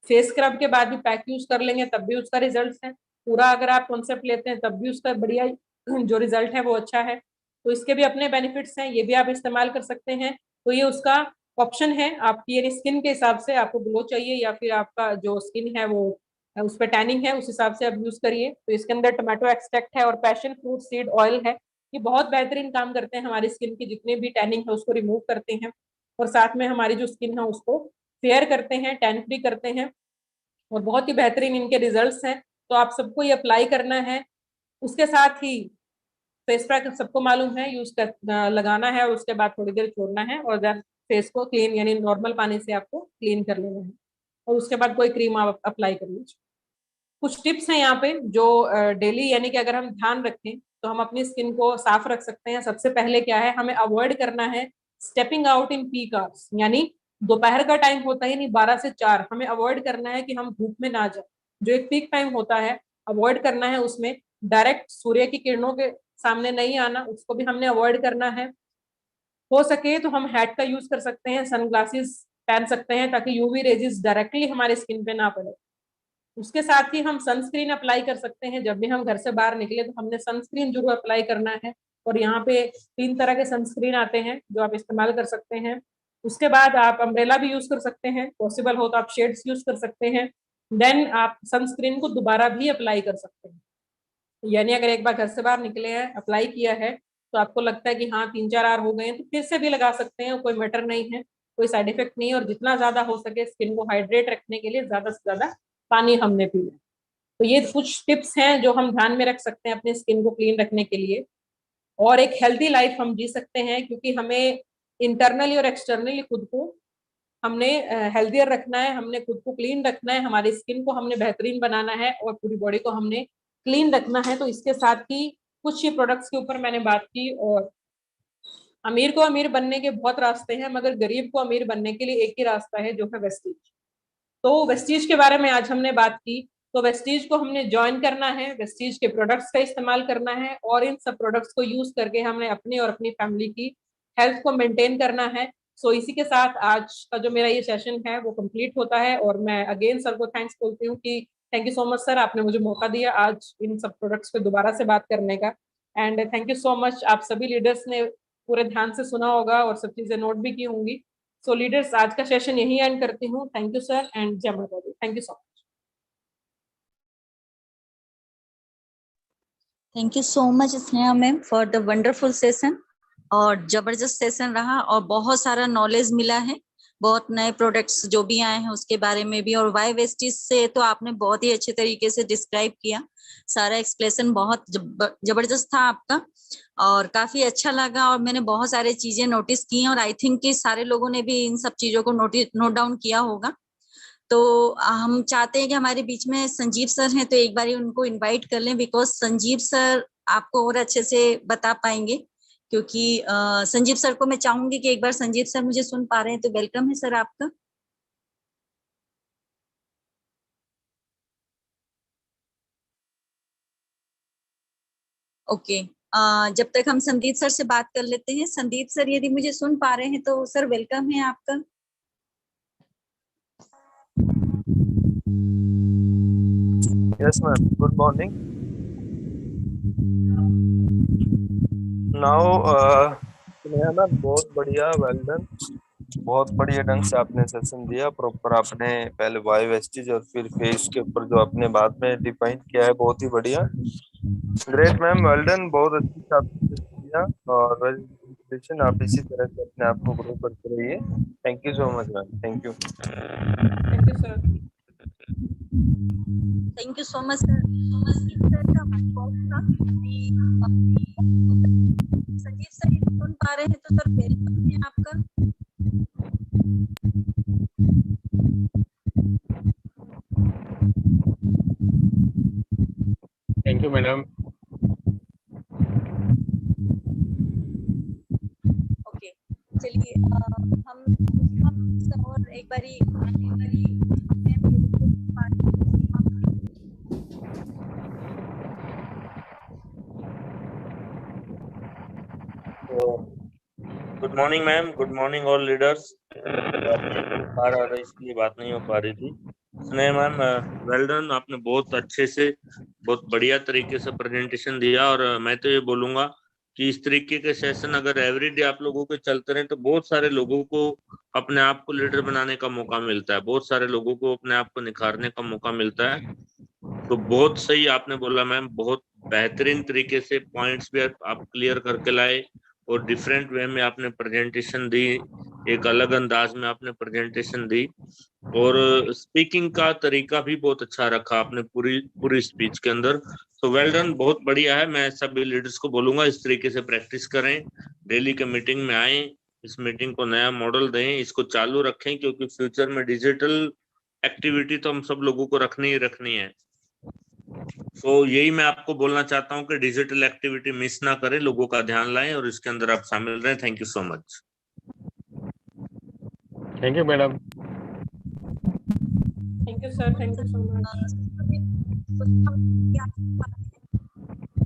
[SPEAKER 1] फेस स्क्रब के बाद भी पैक यूज कर लेंगे तब भी उसका रिजल्ट है, पूरा अगर आप कॉन्सेप्ट लेते हैं तब भी उसका बढ़िया जो रिजल्ट है वो अच्छा है। तो इसके भी अपने बेनिफिट्स हैं, ये भी आप इस्तेमाल कर सकते हैं। तो ये उसका ऑप्शन है आपकी, यानी स्किन के हिसाब से आपको ग्लो चाहिए या फिर आपका जो स्किन है वो उस पर टैनिंग है, उस हिसाब से आप यूज करिए। तो इसके अंदर टोमेटो एक्सट्रैक्ट है और पैशन फ्रूट सीड ऑयल है, ये बहुत बेहतरीन काम करते हैं, हमारी स्किन की जितने भी टैनिंग है उसको रिमूव करते हैं, और साथ में हमारी जो स्किन है उसको फेयर करते हैं, टैन फ्री करते हैं, और बहुत ही बेहतरीन इनके रिजल्ट्स हैं। तो आप सबको ये अप्लाई करना है। उसके साथ ही फेस पैक सबको मालूम है यूज कर लगाना है, और उसके बाद थोड़ी देर छोड़ना है, और देन फेस को क्लीन यानी नॉर्मल पानी से आपको क्लीन कर लेना है, और उसके बाद कोई क्रीम आप अप्लाई कर लीजिए। कुछ टिप्स हैं यहाँ पे जो डेली यानी कि अगर हम ध्यान रखें तो हम अपनी स्किन को साफ रख सकते हैं। सबसे पहले क्या है, हमें अवॉइड करना है stepping out in peak hours, यानी दोपहर का टाइम होता ही नहीं, 12 से 4 हमें अवॉइड करना है कि हम धूप में ना जाए। जो एक पीक टाइम होता है अवॉइड करना है, उसमें डायरेक्ट सूर्य की किरणों के सामने नहीं आना, उसको भी हमने अवॉइड करना है। हो सके तो हम हैट का यूज कर सकते हैं, सनग्लासेस पहन सकते हैं ताकि यूवी रेजिस डायरेक्टली हमारे स्किन पे ना पड़े। उसके साथ ही हम सनस्क्रीन अप्लाई कर सकते हैं। जब भी हम घर से बाहर निकले तो हमने सनस्क्रीन जरूर अप्लाई करना है। और यहाँ पे 3 तरह के सनस्क्रीन आते हैं जो आप इस्तेमाल कर सकते हैं। उसके बाद आप अम्ब्रेला भी यूज कर सकते हैं, पॉसिबल हो तो आप शेड्स यूज कर सकते हैं। देन आप सनस्क्रीन को दोबारा भी अप्लाई कर सकते हैं। यानी अगर एक बार घर से बाहर निकले हैं, अप्लाई किया है, तो आपको लगता है कि हाँ 3-4 आवर हो गए हैं, तो फिर से भी लगा सकते हैं, कोई मैटर नहीं है, कोई साइड इफेक्ट नहीं है। और जितना ज्यादा हो सके स्किन को हाइड्रेट रखने के लिए ज्यादा से ज्यादा पानी हमने पीना। तो ये कुछ टिप्स हैं जो हम ध्यान में रख सकते हैं अपने स्किन को क्लीन रखने के लिए। और एक हेल्थी लाइफ हम जी सकते हैं, क्योंकि हमें इंटरनली और एक्सटर्नली खुद को हमने हेल्थियर रखना है, हमने खुद को क्लीन रखना है, हमारी स्किन को हमने बेहतरीन बनाना है और पूरी बॉडी को हमने क्लीन रखना है। तो इसके साथ ही कुछ ये प्रोडक्ट्स के ऊपर मैंने बात की। और अमीर को अमीर बनने के बहुत रास्ते हैं, मगर गरीब को अमीर बनने के लिए एक ही रास्ता है, जो है वेस्टीज। तो वेस्टीज के बारे में आज हमने बात की। तो वेस्टीज को हमने ज्वाइन करना है, वेस्टीज के प्रोडक्ट्स का इस्तेमाल करना है, और इन सब प्रोडक्ट्स को यूज करके हमने अपनी और अपनी फैमिली की हेल्थ को मेंटेन करना है। सो इसी के साथ आज का जो मेरा ये सेशन है वो कंप्लीट होता है। और मैं अगेन सर को थैंक्स बोलती हूँ कि thank you so much sir, आपने मुझे मौका दिया आज इन सब प्रोडक्ट्स पे दोबारा से बात करने का। And thank you so much, आप सभी लीडर्स ने पूरे ध्यान से सुना होगा और सब चीजें नोट भी की होंगी। सो लीडर्स, आज का सेशन यही एंड करती हूँ। थैंक यू सर एंड जय माता दी। Thank you so much.
[SPEAKER 2] Thank you so much Sneha ma'am for the wonderful session. और जबरदस्त सेशन रहा और बहुत सारा नॉलेज मिला है, बहुत नए प्रोडक्ट्स जो भी आए हैं उसके बारे में भी। और वाई वेस्टीज से तो आपने बहुत ही अच्छे तरीके से डिस्क्राइब किया, सारा एक्सप्लेनेशन बहुत जबरदस्त था आपका और काफी अच्छा लगा। और मैंने बहुत सारी चीजें नोटिस की और आई थिंक कि सारे लोगों ने भी इन सब चीजों को नोट डाउन किया होगा। तो हम चाहते हैं कि हमारे बीच में संजीव सर हैं, तो एक बार उनको इनवाइट कर लें, बिकॉज संजीव सर आपको और अच्छे से बता पाएंगे। क्योंकि संजीव सर को मैं चाहूंगी कि एक बार संजीव सर मुझे सुन पा रहे हैं तो वेलकम है सर आपका। ओके, जब तक हम संदीप सर से बात कर लेते हैं। संदीप सर यदि मुझे सुन पा रहे हैं तो सर वेलकम है आपका।
[SPEAKER 3] Yes, ma'am. Good morning. Now, Sneha ma'am बहुत बढ़िया, वेल डन। बहुत बढ़िया ढंग से आपने सेशन दिया प्रॉपर। आपने पहले वाई वेस्टेज और फिर फेस के ऊपर जो आपने बाद में डिफाइन किया है, बहुत ही बढ़िया। Great ma'am, well done. बहुत अच्छी से आपने सेशन दिया और वेल इंस्पिरेशन। आप इसी तरह से अपने आप को ग्रो करते रहिए। Thank you so much ma'am. Thank you.
[SPEAKER 1] Thank you sir.
[SPEAKER 2] Thank you so much sir. Sanjeev sir यदि सुन पा रहे हैं तो सर वेलकम है आपका।
[SPEAKER 4] Thank you madam.
[SPEAKER 2] ओके, चलिए हम और एक बारी
[SPEAKER 4] good morning ma'am, good morning all leaders. बार आ रही इसलिए बात नहीं हो पा रही थी। स्नेह मैम, वेल डन। आपने बहुत अच्छे से, बहुत बढ़िया तरीके से प्रेजेंटेशन दिया। और मैं तो ये बोलूंगा कि इस तरीके के सेशन अगर एवरीडे आप लोगों के चलते रहे तो बहुत सारे लोगों को अपने आप को लीडर बनाने का मौका मिलता है, बहुत सारे लोगों को अपने आप को निखारने का मौका मिलता है। तो बहुत सही आपने बोला मैम, बहुत बेहतरीन तरीके से पॉइंट्स भी आप क्लियर करके लाए और डिफरेंट वे में आपने प्रेजेंटेशन दी, एक अलग अंदाज में आपने प्रेजेंटेशन दी। और स्पीकिंग का तरीका भी बहुत अच्छा रखा आपने पूरी पूरी स्पीच के अंदर। तो वेल डन, बहुत बढ़िया है। मैं सभी लीडर्स को बोलूंगा इस तरीके से प्रैक्टिस करें, डेली के मीटिंग में आए, इस मीटिंग को नया मॉडल दें, इसको चालू रखें, क्योंकि फ्यूचर में डिजिटल एक्टिविटी तो हम सब लोगों को रखनी ही रखनी है। तो यही मैं आपको बोलना चाहता हूँ कि डिजिटल एक्टिविटी मिस ना करें, लोगों का ध्यान लाएं और इसके अंदर आप शामिल रहें। Thank you so much.
[SPEAKER 5] Thank you madam.
[SPEAKER 1] Thank you sir, thank you so much.